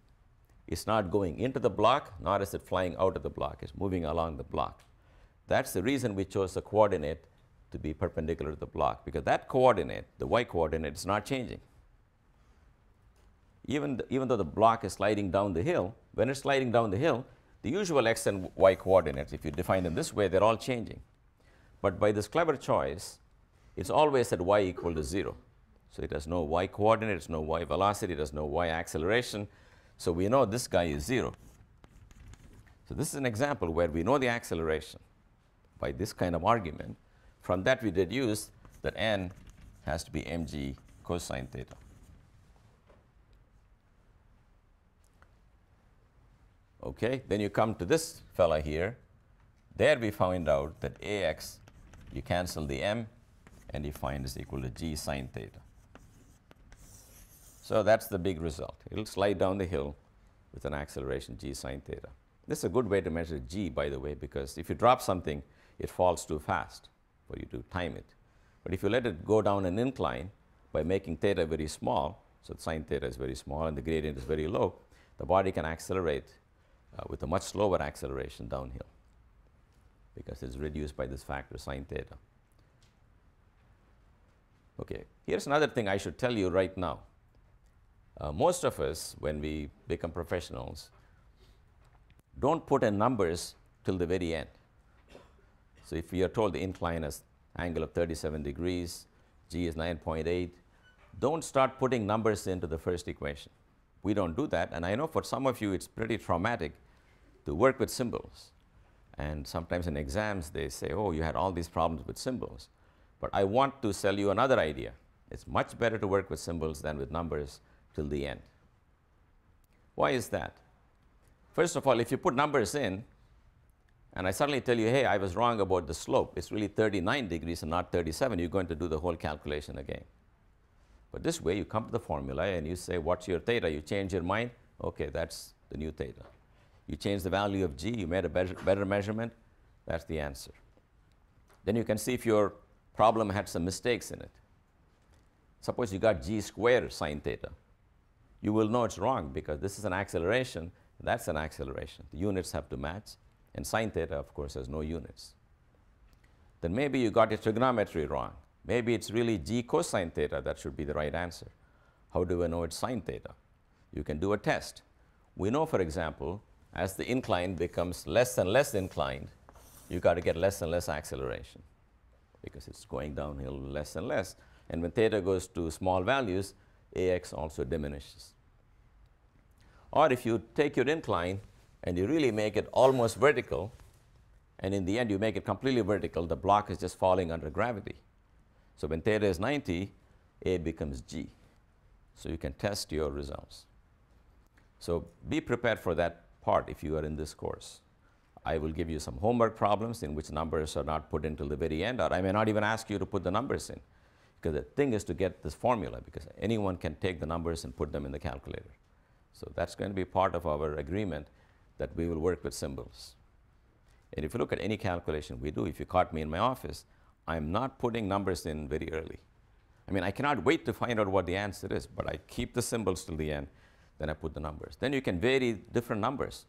It's not going into the block, nor is it flying out of the block. It's moving along the block. That's the reason we chose the coordinate to be perpendicular to the block, because that coordinate, the y coordinate, is not changing. Even though the block is sliding down the hill, when it's sliding down the hill, the usual x and y coordinates, if you define them this way, they're all changing. But by this clever choice, it's always at y equal to 0. So it has no y coordinate, it's no y velocity, it has no y acceleration. So we know this guy is 0. So this is an example where we know the acceleration by this kind of argument. From that, we deduce that n has to be mg cosine theta. Okay, then you come to this fella here. There we found out that ax, you cancel the m, and you find is equal to g sine theta. So that's the big result. It'll slide down the hill with an acceleration g sine theta. This is a good way to measure g, by the way, because if you drop something, it falls too fast for you to time it. But if you let it go down an incline by making theta very small, so sine theta is very small and the gradient is very low, the body can accelerate with a much slower acceleration downhill because it's reduced by this factor sine theta. Okay, here's another thing I should tell you right now. Most of us, when we become professionals, don't put in numbers till the very end. So if we are told the incline is angle of 37 degrees, g is 9.8, don't start putting numbers into the first equation. We don't do that, and I know for some of you it's pretty traumatic to work with symbols. And sometimes in exams they say, oh, you had all these problems with symbols. But I want to sell you another idea. It's much better to work with symbols than with numbers till the end. Why is that? First of all, if you put numbers in, and I suddenly tell you, hey, I was wrong about the slope, it's really 39 degrees and not 37, you're going to do the whole calculation again. But this way, you come to the formula and you say, what's your theta? You change your mind, okay, that's the new theta. You change the value of g, you made a better measurement, that's the answer. Then you can see if your problem had some mistakes in it. Suppose you got g squared sine theta. You will know it's wrong because this is an acceleration That's an acceleration. The units have to match, and sine theta, of course, has no units. Then maybe you got your trigonometry wrong. Maybe it's really g cosine theta that should be the right answer. How do I know it's sine theta? You can do a test. We know, for example, as the incline becomes less and less inclined, you got to get less and less acceleration because it's going downhill less and less. And when theta goes to small values, ax also diminishes. Or if you take your incline and you really make it almost vertical, and in the end you make it completely vertical, the block is just falling under gravity. So when theta is 90, a becomes g. So you can test your results. So be prepared for that part if you are in this course. I will give you some homework problems in which numbers are not put until the very end, or I may not even ask you to put the numbers in, because the thing is to get this formula, because anyone can take the numbers and put them in the calculator. So that's going to be part of our agreement that we will work with symbols. And if you look at any calculation we do, if you caught me in my office, I'm not putting numbers in very early. I mean, I cannot wait to find out what the answer is, but I keep the symbols till the end, then I put the numbers. Then you can vary different numbers.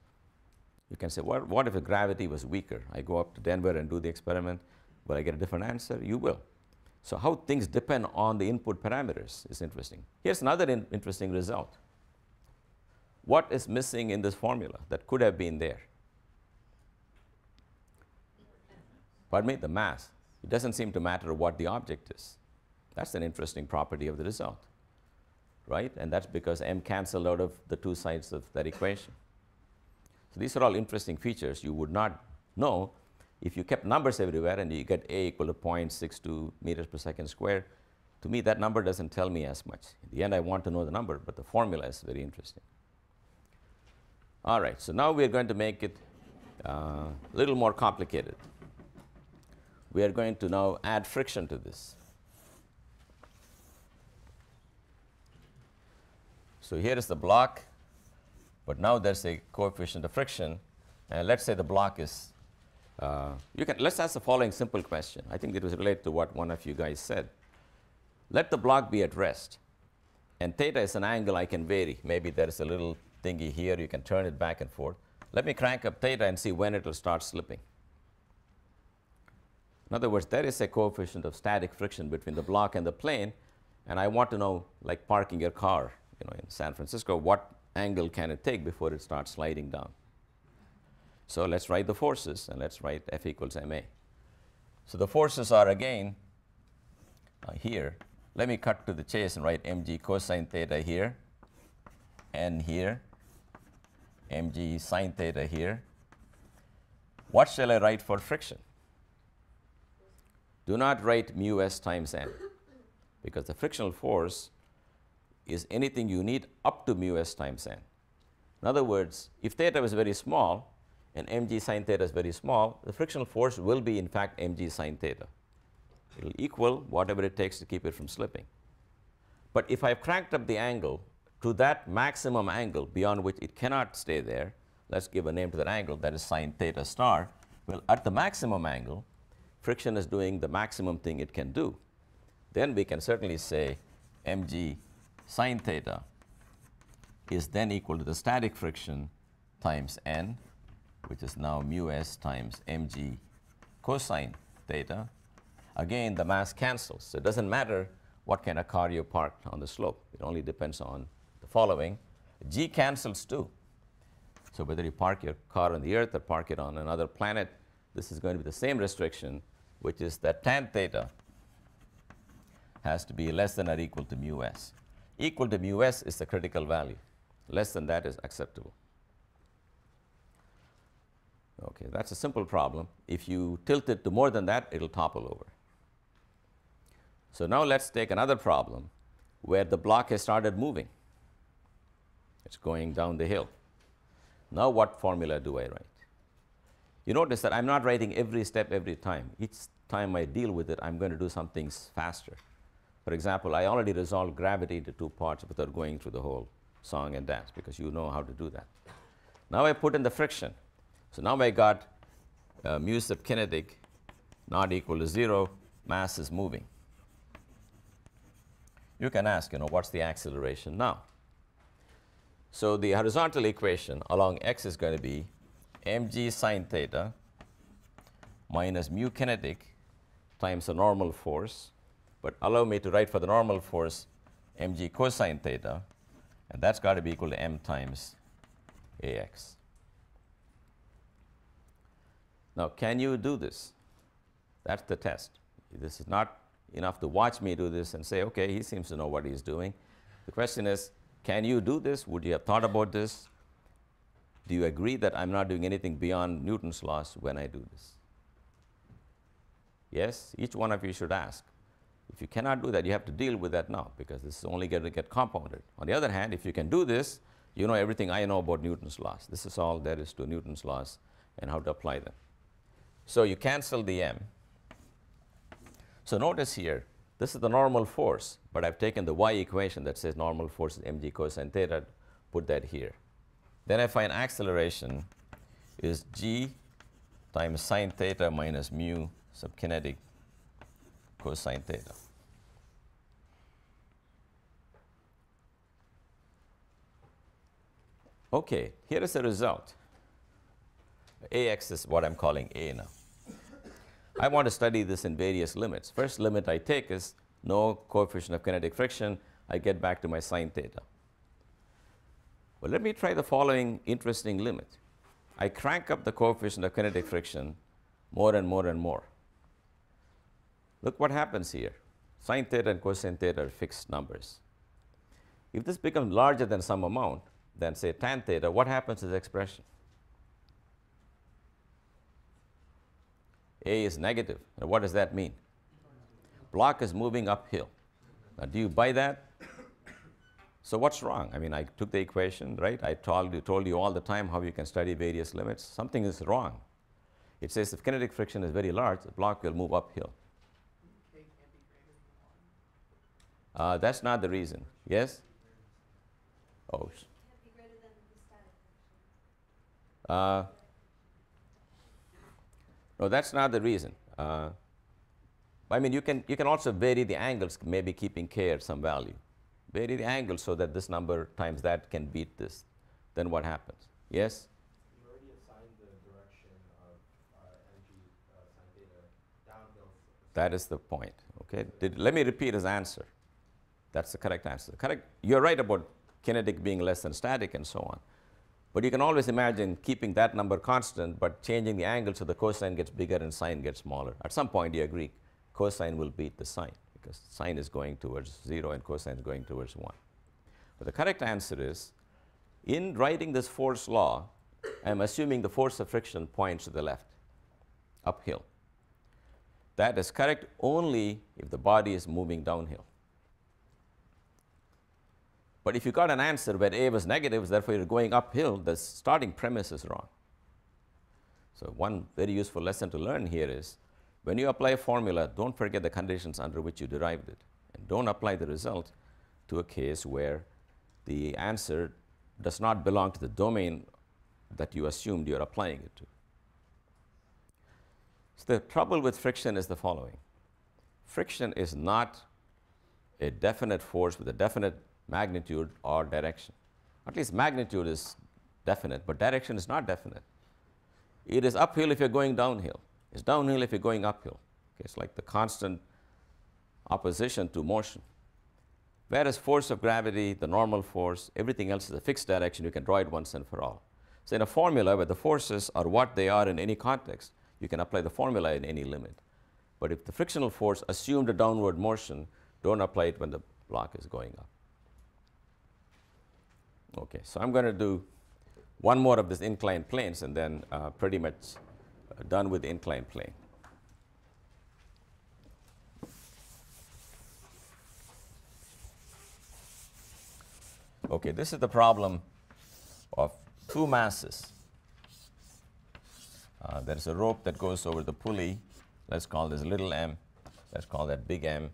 You can say, what if the gravity was weaker? I go up to Denver and do the experiment. Will I get a different answer? You will. So how things depend on the input parameters is interesting. Here's another interesting result. What is missing in this formula that could have been there? Pardon me? The mass. It doesn't seem to matter what the object is. That's an interesting property of the result, right? And that's because m canceled out of the two sides of that equation. So these are all interesting features you would not know if you kept numbers everywhere and you get a equal to 0.62 meters per second squared. To me, that number doesn't tell me as much. In the end, I want to know the number, but the formula is very interesting. All right, so now we're going to make it a little more complicated. We are going to now add friction to this. So here is the block, but now there's a coefficient of friction, and let's say the block is, let's ask the following simple question. I think it was related to what one of you guys said. Let the block be at rest, and theta is an angle I can vary. Maybe there's a little thingy here, you can turn it back and forth. Let me crank up theta and see when it will start slipping. In other words, there is a coefficient of static friction between the block and the plane, and I want to know, like parking your car, in San Francisco, what angle can it take before it starts sliding down? So let's write the forces, and let's write F equals ma. So the forces are again here. Let me cut to the chase and write mg cosine theta here, n here, mg sine theta here. What shall I write for friction? Do not write mu s times n, because the frictional force is anything you need up to mu s times n. In other words, if theta is very small and mg sine theta is very small, the frictional force will be, in fact, mg sine theta. It will equal whatever it takes to keep it from slipping. But if I've cranked up the angle to that maximum angle beyond which it cannot stay there, let's give a name to that angle, that is sine theta star. Well, at the maximum angle, friction is doing the maximum thing it can do. Then we can certainly say mg sine theta is then equal to the static friction times n, which is now mu s times mg cosine theta. Again, the mass cancels. So it doesn't matter what kind of car you parked on the slope. It only depends on the following. G cancels too. So whether you park your car on the Earth or park it on another planet, this is going to be the same restriction, which is that tan theta has to be less than or equal to mu s. Equal to mu s is the critical value. Less than that is acceptable. Okay, that's a simple problem. If you tilt it to more than that, it'll topple over. So now let's take another problem where the block has started moving. It's going down the hill. Now what formula do I write? You notice that I'm not writing every step every time. Each time I deal with it, I'm going to do some things faster. For example, I already resolved gravity into two parts without going through the whole song and dance, because you know how to do that. Now I put in the friction. So now I got mu sub kinetic not equal to 0, mass is moving. You can ask, what's the acceleration now? So the horizontal equation along x is going to be mg sine theta minus mu kinetic times the normal force, but allow me to write for the normal force mg cosine theta, and that's got to be equal to m times ax. Now, can you do this? That's the test. This is not enough to watch me do this and say, okay, he seems to know what he's doing. The question is, can you do this? Would you have thought about this? Do you agree that I'm not doing anything beyond Newton's laws when I do this? Yes, each one of you should ask. If you cannot do that, you have to deal with that now, because this is only going to get compounded. On the other hand, if you can do this, you know everything I know about Newton's laws. This is all there is to Newton's laws and how to apply them. So you cancel the m. So notice here, this is the normal force, but I've taken the y equation that says normal force is mg cosine theta, put that here. Then I find acceleration is g times sine theta minus mu sub kinetic cosine theta. Okay, here is the result. Ax is what I'm calling A now. I want to study this in various limits. First limit I take is no coefficient of kinetic friction. I get back to my sine theta. Well, let me try the following interesting limit. I crank up the coefficient of kinetic friction more and more and more. Look what happens here. Sine theta and cosine theta are fixed numbers. If this becomes larger than some amount, than say tan theta, what happens to the expression? A is negative. Now, what does that mean? Block is moving uphill. Now, do you buy that? So what's wrong? I mean, I took the equation, right? I told you all the time how you can study various limits. Something is wrong. It says if kinetic friction is very large, the block will move uphill. K can't be greater than 1. That's not the reason. Yes? Oh. Can't be greater than the static friction. No, that's not the reason. I mean, you can also vary the angles, maybe keeping k at some value. Vary the angle so that this number times that can beat this. Then what happens? Yes? You already assigned the direction of mg sine theta downhill. That is the point. Okay. Let me repeat his answer. That's the correct answer. Correct. You're right about kinetic being less than static and so on. But you can always imagine keeping that number constant, but changing the angle so the cosine gets bigger and sine gets smaller. At some point, you agree, cosine will beat the sine, because sine is going towards 0 and cosine is going towards 1. But the correct answer is, in writing this force law, I'm assuming the force of friction points to the left, uphill. That is correct only if the body is moving downhill. But if you got an answer where A was negative, therefore you're going uphill, the starting premise is wrong. So one very useful lesson to learn here is, when you apply a formula, don't forget the conditions under which you derived it. And don't apply the result to a case where the answer does not belong to the domain that you assumed you're applying it to. So the trouble with friction is the following. Friction is not a definite force with a definite magnitude or direction. At least magnitude is definite, but direction is not definite. It is uphill if you're going downhill. It's downhill if you're going uphill. Okay, it's like the constant opposition to motion. Whereas force of gravity, the normal force, everything else is a fixed direction. You can draw it once and for all. So in a formula where the forces are what they are in any context, you can apply the formula in any limit. But if the frictional force assumed a downward motion, don't apply it when the block is going up. Okay, so I'm going to do one more of these inclined planes and then pretty much done with the inclined plane. Okay, this is the problem of two masses. There's a rope that goes over the pulley. Let's call this little m. Let's call that big M.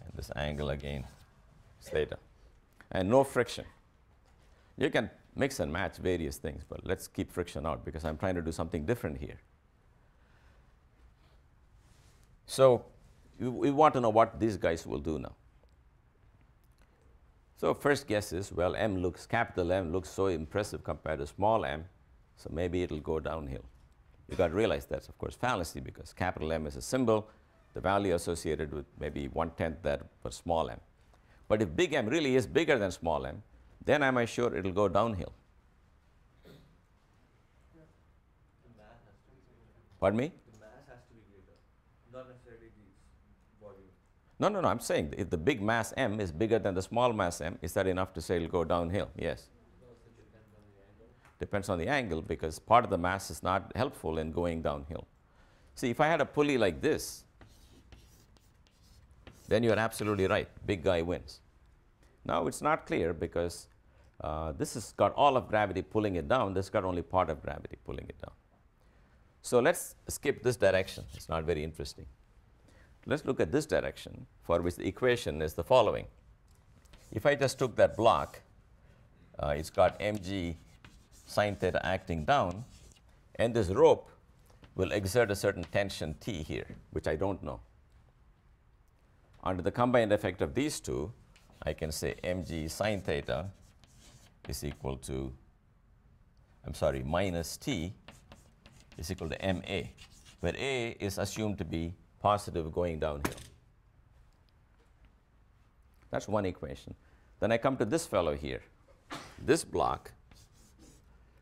And this angle again is theta. And no friction. You can mix and match various things, but let's keep friction out because I'm trying to do something different here. So we want to know what these guys will do now. So first guess is, well, capital M looks so impressive compared to small m, so maybe it'll go downhill. You got to realize that's, of course, fallacy, because capital M is a symbol, the value associated with maybe 1/10 that for small m. But if big M really is bigger than small m, then am I sure it'll go downhill? The mass has to be greater. Pardon me? The mass has to be greater, not necessarily the volume. No, no, no, I'm saying if the big mass M is bigger than the small mass m, is that enough to say it'll go downhill? Yes. Because it depends on the angle. Depends on the angle, because part of the mass is not helpful in going downhill. See, if I had a pulley like this, then you're absolutely right. Big guy wins. Now it's not clear, because this has got all of gravity pulling it down. This has got only part of gravity pulling it down. So let's skip this direction. It's not very interesting. Let's look at this direction, for which the equation is the following. If I just took that block, it's got mg sine theta acting down, and this rope will exert a certain tension T here, which I don't know. Under the combined effect of these two, I can say mg sine theta is equal to, minus T is equal to ma, where A is assumed to be positive going downhill. That's one equation. Then I come to this fellow here. This block,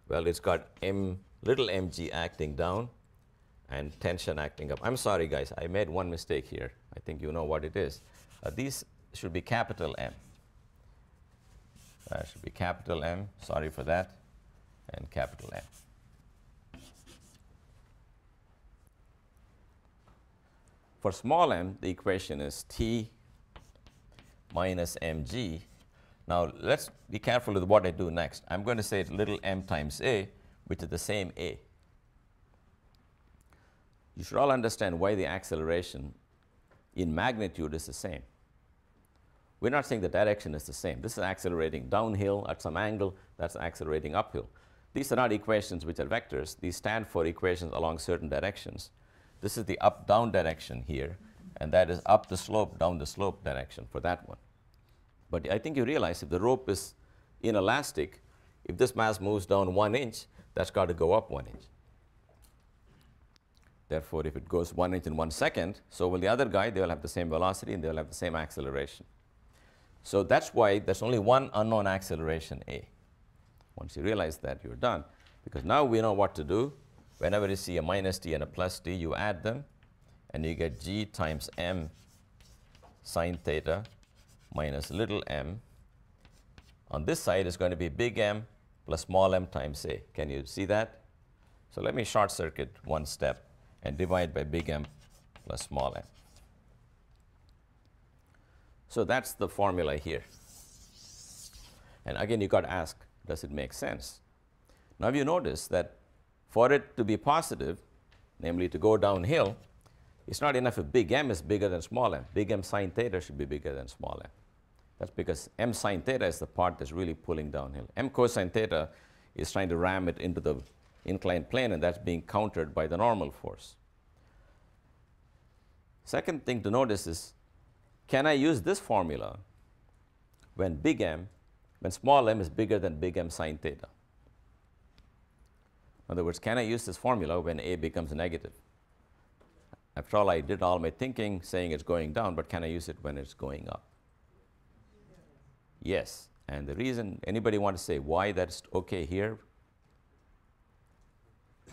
well, it's got little mg acting down and tension acting up. I'm sorry, guys, I made one mistake here. I think you know what it is. These should be capital M. That should be capital M, sorry for that, and capital M. For small m, the equation is T minus mg. Now, let's be careful with what I do next. I'm going to say little m times a, which is the same a. You should all understand why the acceleration in magnitude is the same. We're not saying the direction is the same. This is accelerating downhill at some angle. That's accelerating uphill. These are not equations which are vectors. These stand for equations along certain directions. This is the up-down direction here, and that is up the slope, down the slope direction for that one. But I think you realize if the rope is inelastic, if this mass moves down 1 inch, that's got to go up 1 inch. Therefore, if it goes 1 inch in 1 second, so will the other guy. They will have the same velocity and they will have the same acceleration. So that's why there's only one unknown acceleration, a. Once you realize that, you're done. Because now we know what to do. Whenever you see a minus t and a plus t, you add them, and you get g times m sine theta minus little m. On this side is going to be big M plus small m times a. Can you see that? So let me short circuit one step and divide by big M plus small m. So that's the formula here. And again, you got to ask, does it make sense? Now you notice that for it to be positive, namely to go downhill, it's not enough if big M is bigger than small m. Big M sine theta should be bigger than small m. That's because m sine theta is the part that's really pulling downhill. M cosine theta is trying to ram it into the inclined plane, and that's being countered by the normal force. Second thing to notice is, can I use this formula when small m is bigger than big M sine theta? In other words, can I use this formula when a becomes negative? After all, I did all my thinking saying it's going down, but can I use it when it's going up? Yes. And the reason, anybody want to say why that's okay here?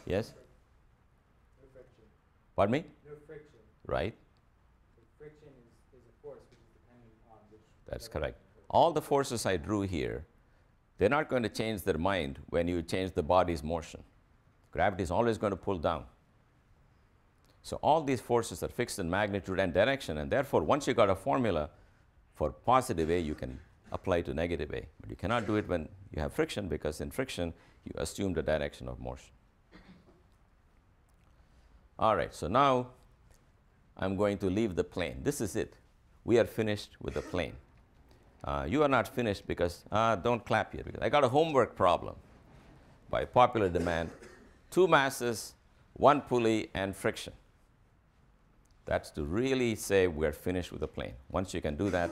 Yes? No friction. Pardon me? No friction. Right. The friction is a force which is dependent on which. That's correct. All the forces I drew here, they're not going to change their mind when you change the body's motion. Gravity is always going to pull down. So all these forces are fixed in magnitude and direction, and therefore once you got a formula for positive A, you can apply to negative A. But you cannot do it when you have friction, because in friction you assume the direction of motion. All right, so now I'm going to leave the plane. This is it. We are finished with the plane. You are not finished because, don't clap here, because I got a homework problem by popular demand. 2 masses, 1 pulley, and friction. That's to really say we're finished with the plane. Once you can do that,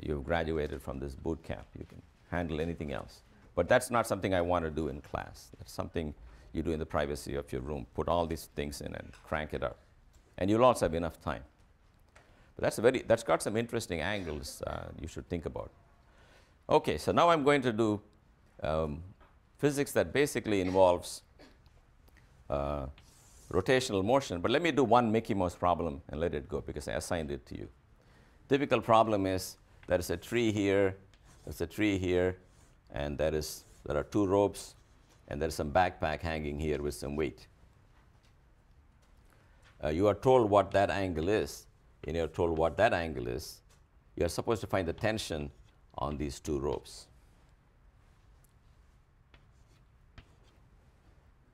You've graduated from this boot camp. You can handle anything else. But that's not something I want to do in class. That's something you do in the privacy of your room. Put all these things in and crank it up. And you'll also have enough time. But that's got some interesting angles you should think about. Okay, so now I'm going to do physics that basically involves rotational motion. But let me do one Mickey Mouse problem and let it go because I assigned it to you. Typical problem is there is a tree here, there's a tree here, and there are two ropes, and there's some backpack hanging here with some weight. You are told what that angle is, and you're told what that angle is. You're supposed to find the tension on these two ropes.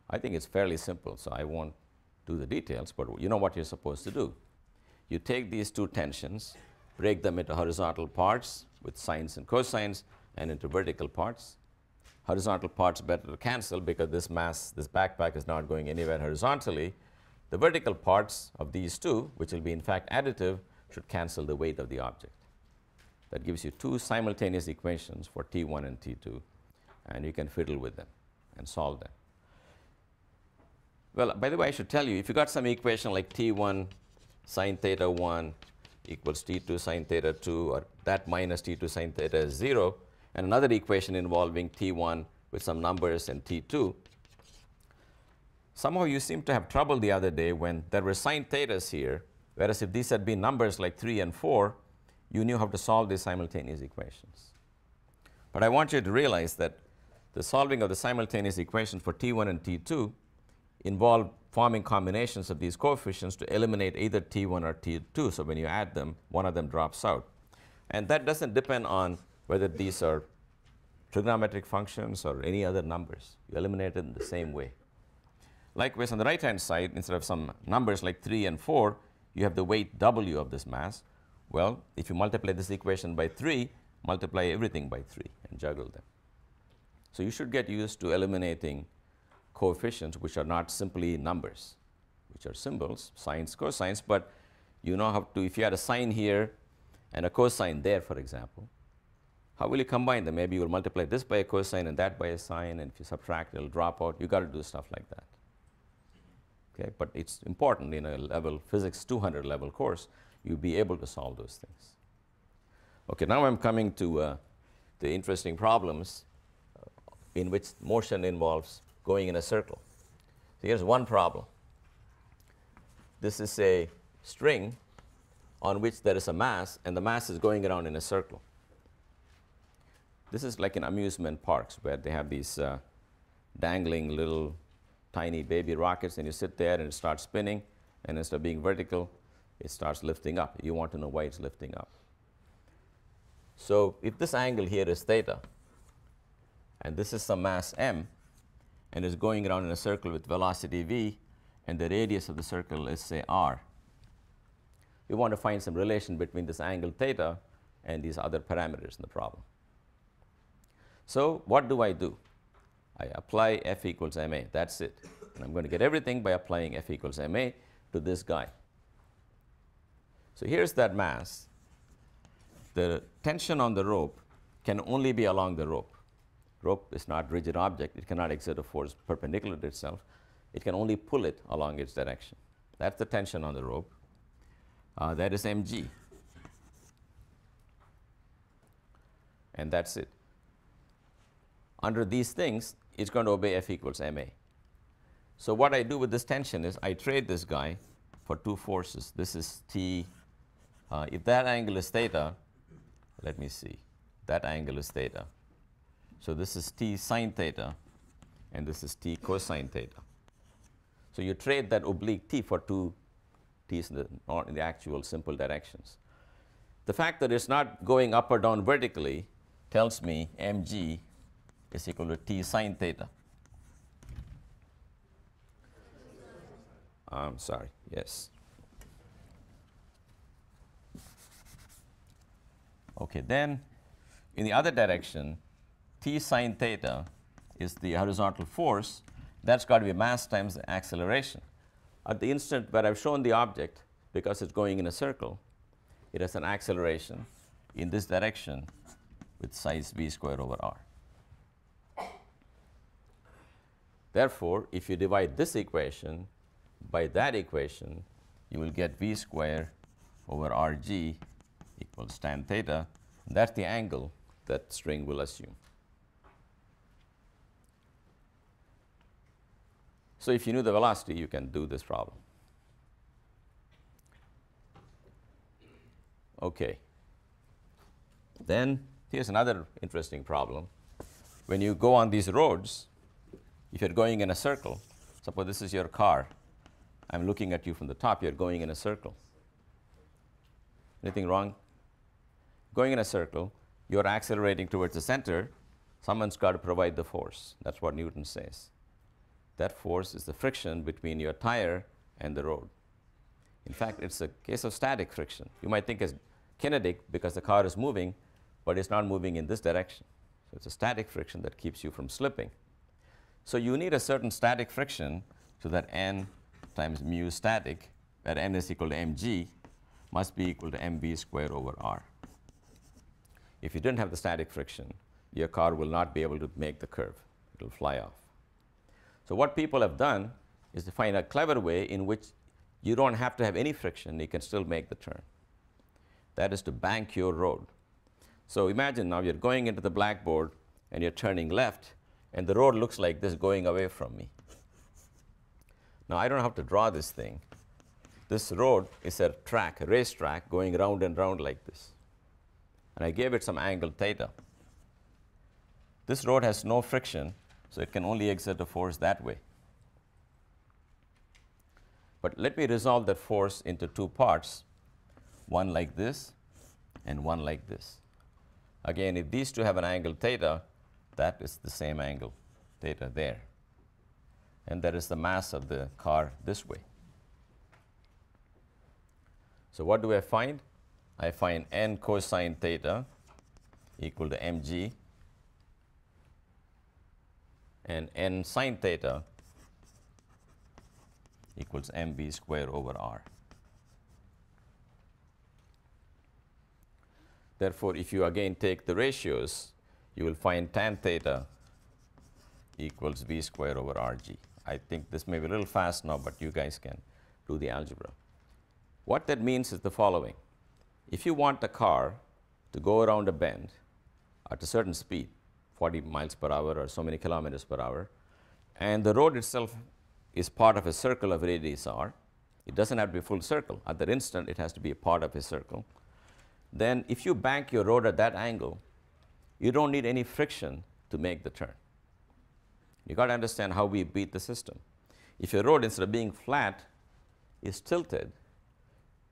I think it's fairly simple, so I won't do the details, but you know what you're supposed to do. You take these two tensions, break them into horizontal parts with sines and cosines, and into vertical parts. Horizontal parts better to cancel because this backpack is not going anywhere horizontally. The vertical parts of these two, which will be in fact additive, should cancel the weight of the object. That gives you two simultaneous equations for T1 and T2, and you can fiddle with them and solve them. Well, by the way, I should tell you, if you got some equation like T1 sine theta 1 equals T2 sine theta 2, or that minus T2 sine theta is 0, and another equation involving T1 with some numbers and T2, somehow you seem to have trouble the other day when there were sine thetas here, whereas if these had been numbers like 3 and 4, you knew how to solve these simultaneous equations. But I want you to realize that the solving of the simultaneous equations for T1 and T2 involve forming combinations of these coefficients to eliminate either T1 or T2. So when you add them, one of them drops out. And that doesn't depend on whether these are trigonometric functions or any other numbers. You eliminate it in the same way. Likewise, on the right-hand side, instead of some numbers like 3 and 4, you have the weight W of this mass. Well, if you multiply this equation by 3, multiply everything by 3 and juggle them. So you should get used to eliminating coefficients which are not simply numbers, which are symbols, sines, cosines, but you know how to, if you had a sine here and a cosine there, for example, how will you combine them? Maybe you will multiply this by a cosine and that by a sine, and if you subtract, it will drop out. You got to do stuff like that. Okay, but it's important in a level, physics 200 level course, you'll be able to solve those things. Okay, now I'm coming to the interesting problems in which motion involves going in a circle. So here's one problem. This is a string on which there is a mass, and the mass is going around in a circle. This is like in amusement parks where they have these dangling little tiny baby rockets, and you sit there and it starts spinning, and instead of being vertical, it starts lifting up. You want to know why it's lifting up. So if this angle here is theta, and this is some mass m, and is going around in a circle with velocity v, and the radius of the circle is, say, r, we want to find some relation between this angle theta and these other parameters in the problem. So what do? I apply F equals ma. That's it. And I'm going to get everything by applying F equals ma to this guy. So here's that mass. The tension on the rope can only be along the rope. Rope is not a rigid object. It cannot exert a force perpendicular to itself. It can only pull it along its direction. That's the tension on the rope. That is mg. And that's it. Under these things, it's going to obey F equals ma. So what I do with this tension is I trade this guy for two forces. This is T. If that angle is theta, let me see. That angle is theta. So this is T sine theta, and this is T cosine theta. So you trade that oblique T for two T's in the actual simple directions. The fact that it's not going up or down vertically tells me mg is equal to T sine theta. I'm sorry, yes. Okay, then in the other direction, T sine theta is the horizontal force. That's got to be mass times the acceleration. At the instant where I've shown the object, because it's going in a circle, it has an acceleration, in this direction with size v square over r. Therefore, if you divide this equation by that equation, you will get v square over rg equals tan theta. That's the angle that string will assume. So if you knew the velocity, you can do this problem. Okay. Then here's another interesting problem. When you go on these roads, if you're going in a circle, suppose this is your car, I'm looking at you from the top, you're going in a circle. Anything wrong? Going in a circle, you're accelerating towards the center, someone's got to provide the force. That's what Newton says. That force is the friction between your tire and the road. In fact, it's a case of static friction. You might think it's kinetic because the car is moving, but it's not moving in this direction. So it's a static friction that keeps you from slipping. So you need a certain static friction so that n times mu static, where n is equal to mg, must be equal to mv squared over r. If you didn't have the static friction, your car will not be able to make the curve. It will fly off. So what people have done is to find a clever way in which you don't have to have any friction, you can still make the turn. That is to bank your road. So imagine now you're going into the blackboard and you're turning left, and the road looks like this going away from me. Now I don't have to draw this thing. This road is a track, a racetrack, going round and round like this. And I gave it some angle theta. This road has no friction, so it can only exert a force that way. But let me resolve that force into two parts, one like this and one like this. Again, if these two have an angle theta, that is the same angle theta there. And that is the mass of the car this way. So what do I find? I find n cosine theta equal to mg, and n sine theta equals mv squared over r. Therefore, if you again take the ratios, you will find tan theta equals v squared over rg. I think this may be a little fast now, but you guys can do the algebra. What that means is the following. If you want a car to go around a bend at a certain speed, 40 miles per hour or so many kilometers per hour, and the road itself is part of a circle of radius r, it doesn't have to be a full circle. At that instant, it has to be a part of a circle. Then if you bank your road at that angle, you don't need any friction to make the turn. You got to understand how we beat the system. If your road, instead of being flat, is tilted,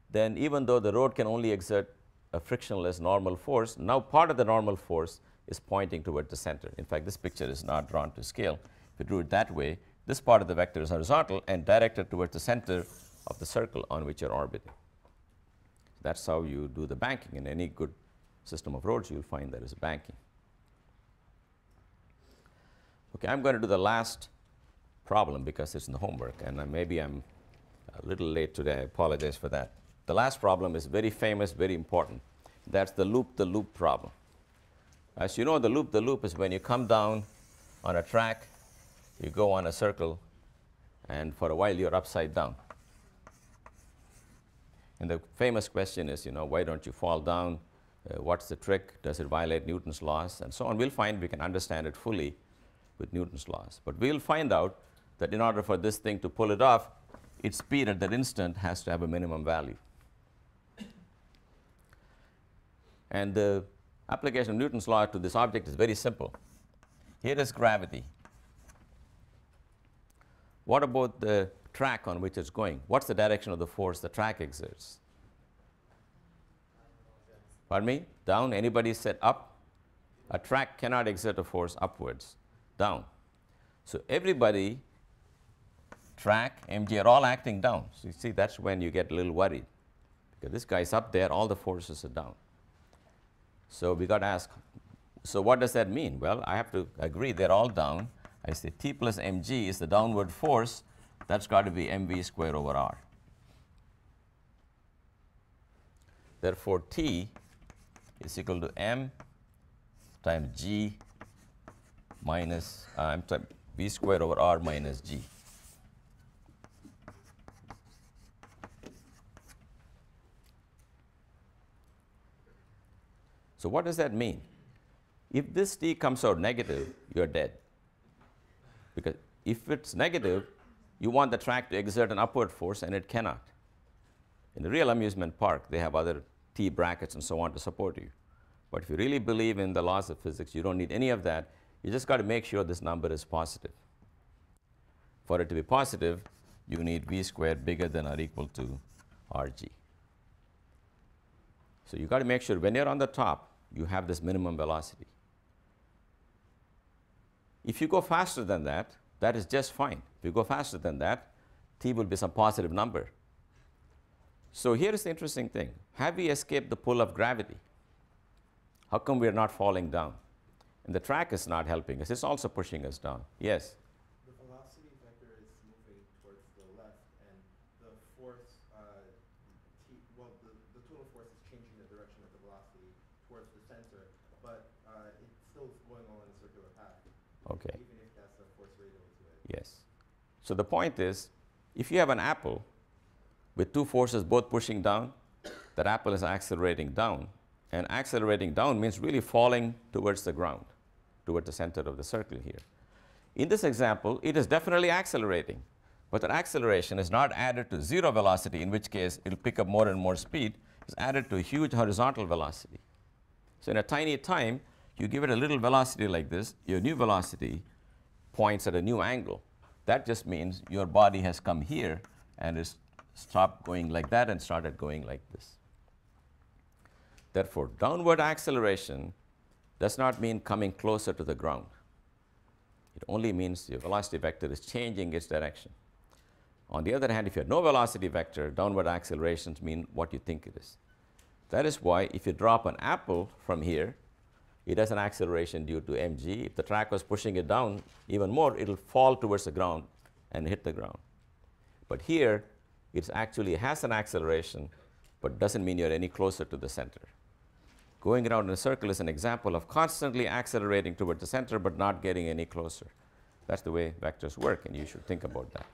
then even though the road can only exert a frictionless normal force, now part of the normal force is pointing toward the center. In fact, this picture is not drawn to scale. If you drew it that way, this part of the vector is horizontal and directed towards the center of the circle on which you're orbiting. That's how you do the banking. In any good system of roads, you'll find there is banking. Okay, I'm going to do the last problem because it's in the homework, and maybe I'm a little late today. I apologize for that. The last problem is very famous, very important. That's the loop problem. As you know, the loop is when you come down on a track, you go on a circle, and for a while you're upside down. And the famous question is, why don't you fall down? What's the trick? Does it violate Newton's laws? And so on. We'll find we can understand it fully with Newton's laws. But we'll find out that in order for this thing to pull it off, its speed at that instant has to have a minimum value. And the application of Newton's law to this object is very simple. Here is gravity. What about the track on which it's going? What's the direction of the force the track exerts? Pardon me? Down? Anybody said up? A track cannot exert a force upwards. Down. So everybody, track, mg, are all acting down. So you see, that's when you get a little worried. Because this guy's up there, all the forces are down. So we got to ask, so what does that mean? Well, I have to agree they're all down. I say T plus mg is the downward force. That's got to be mv squared over r. Therefore, T is equal to m times g minus v square over r minus g. So what does that mean? If this t comes out negative, you're dead. Because if it's negative, you want the track to exert an upward force, and it cannot. In the real amusement park, they have other t brackets and so on to support you. But if you really believe in the laws of physics, you don't need any of that. You just got to make sure this number is positive. For it to be positive, you need v squared bigger than or equal to rg. So you got to make sure when you're on the top, you have this minimum velocity. If you go faster than that, that is just fine. If you go faster than that, t will be some positive number. So here is the interesting thing. Have we escaped the pull of gravity? How come we are not falling down? And the track is not helping us. It's also pushing us down. Yes? The velocity vector is moving towards the left, and the force, the total force is changing the direction of the velocity towards the center, but it's still going along a circular path. Okay. Even if that's the force radial to it. Yes. So the point is, if you have an apple with two forces both pushing down, that apple is accelerating down. And accelerating down means really falling towards the ground, towards the center of the circle here. In this example, it is definitely accelerating, but that acceleration is not added to zero velocity, in which case it will pick up more and more speed. It's added to a huge horizontal velocity. So in a tiny time, you give it a little velocity like this, your new velocity points at a new angle. That just means your body has come here and is stopped going like that and started going like this. Therefore, downward acceleration does not mean coming closer to the ground. It only means your velocity vector is changing its direction. On the other hand, if you have no velocity vector, downward accelerations mean what you think it is. That is why if you drop an apple from here, it has an acceleration due to mg. If the track was pushing it down even more, it will fall towards the ground and hit the ground. But here, it actually has an acceleration, but doesn't mean you're any closer to the center. Going around in a circle is an example of constantly accelerating toward the center but not getting any closer. That's the way vectors work, and you should think about that.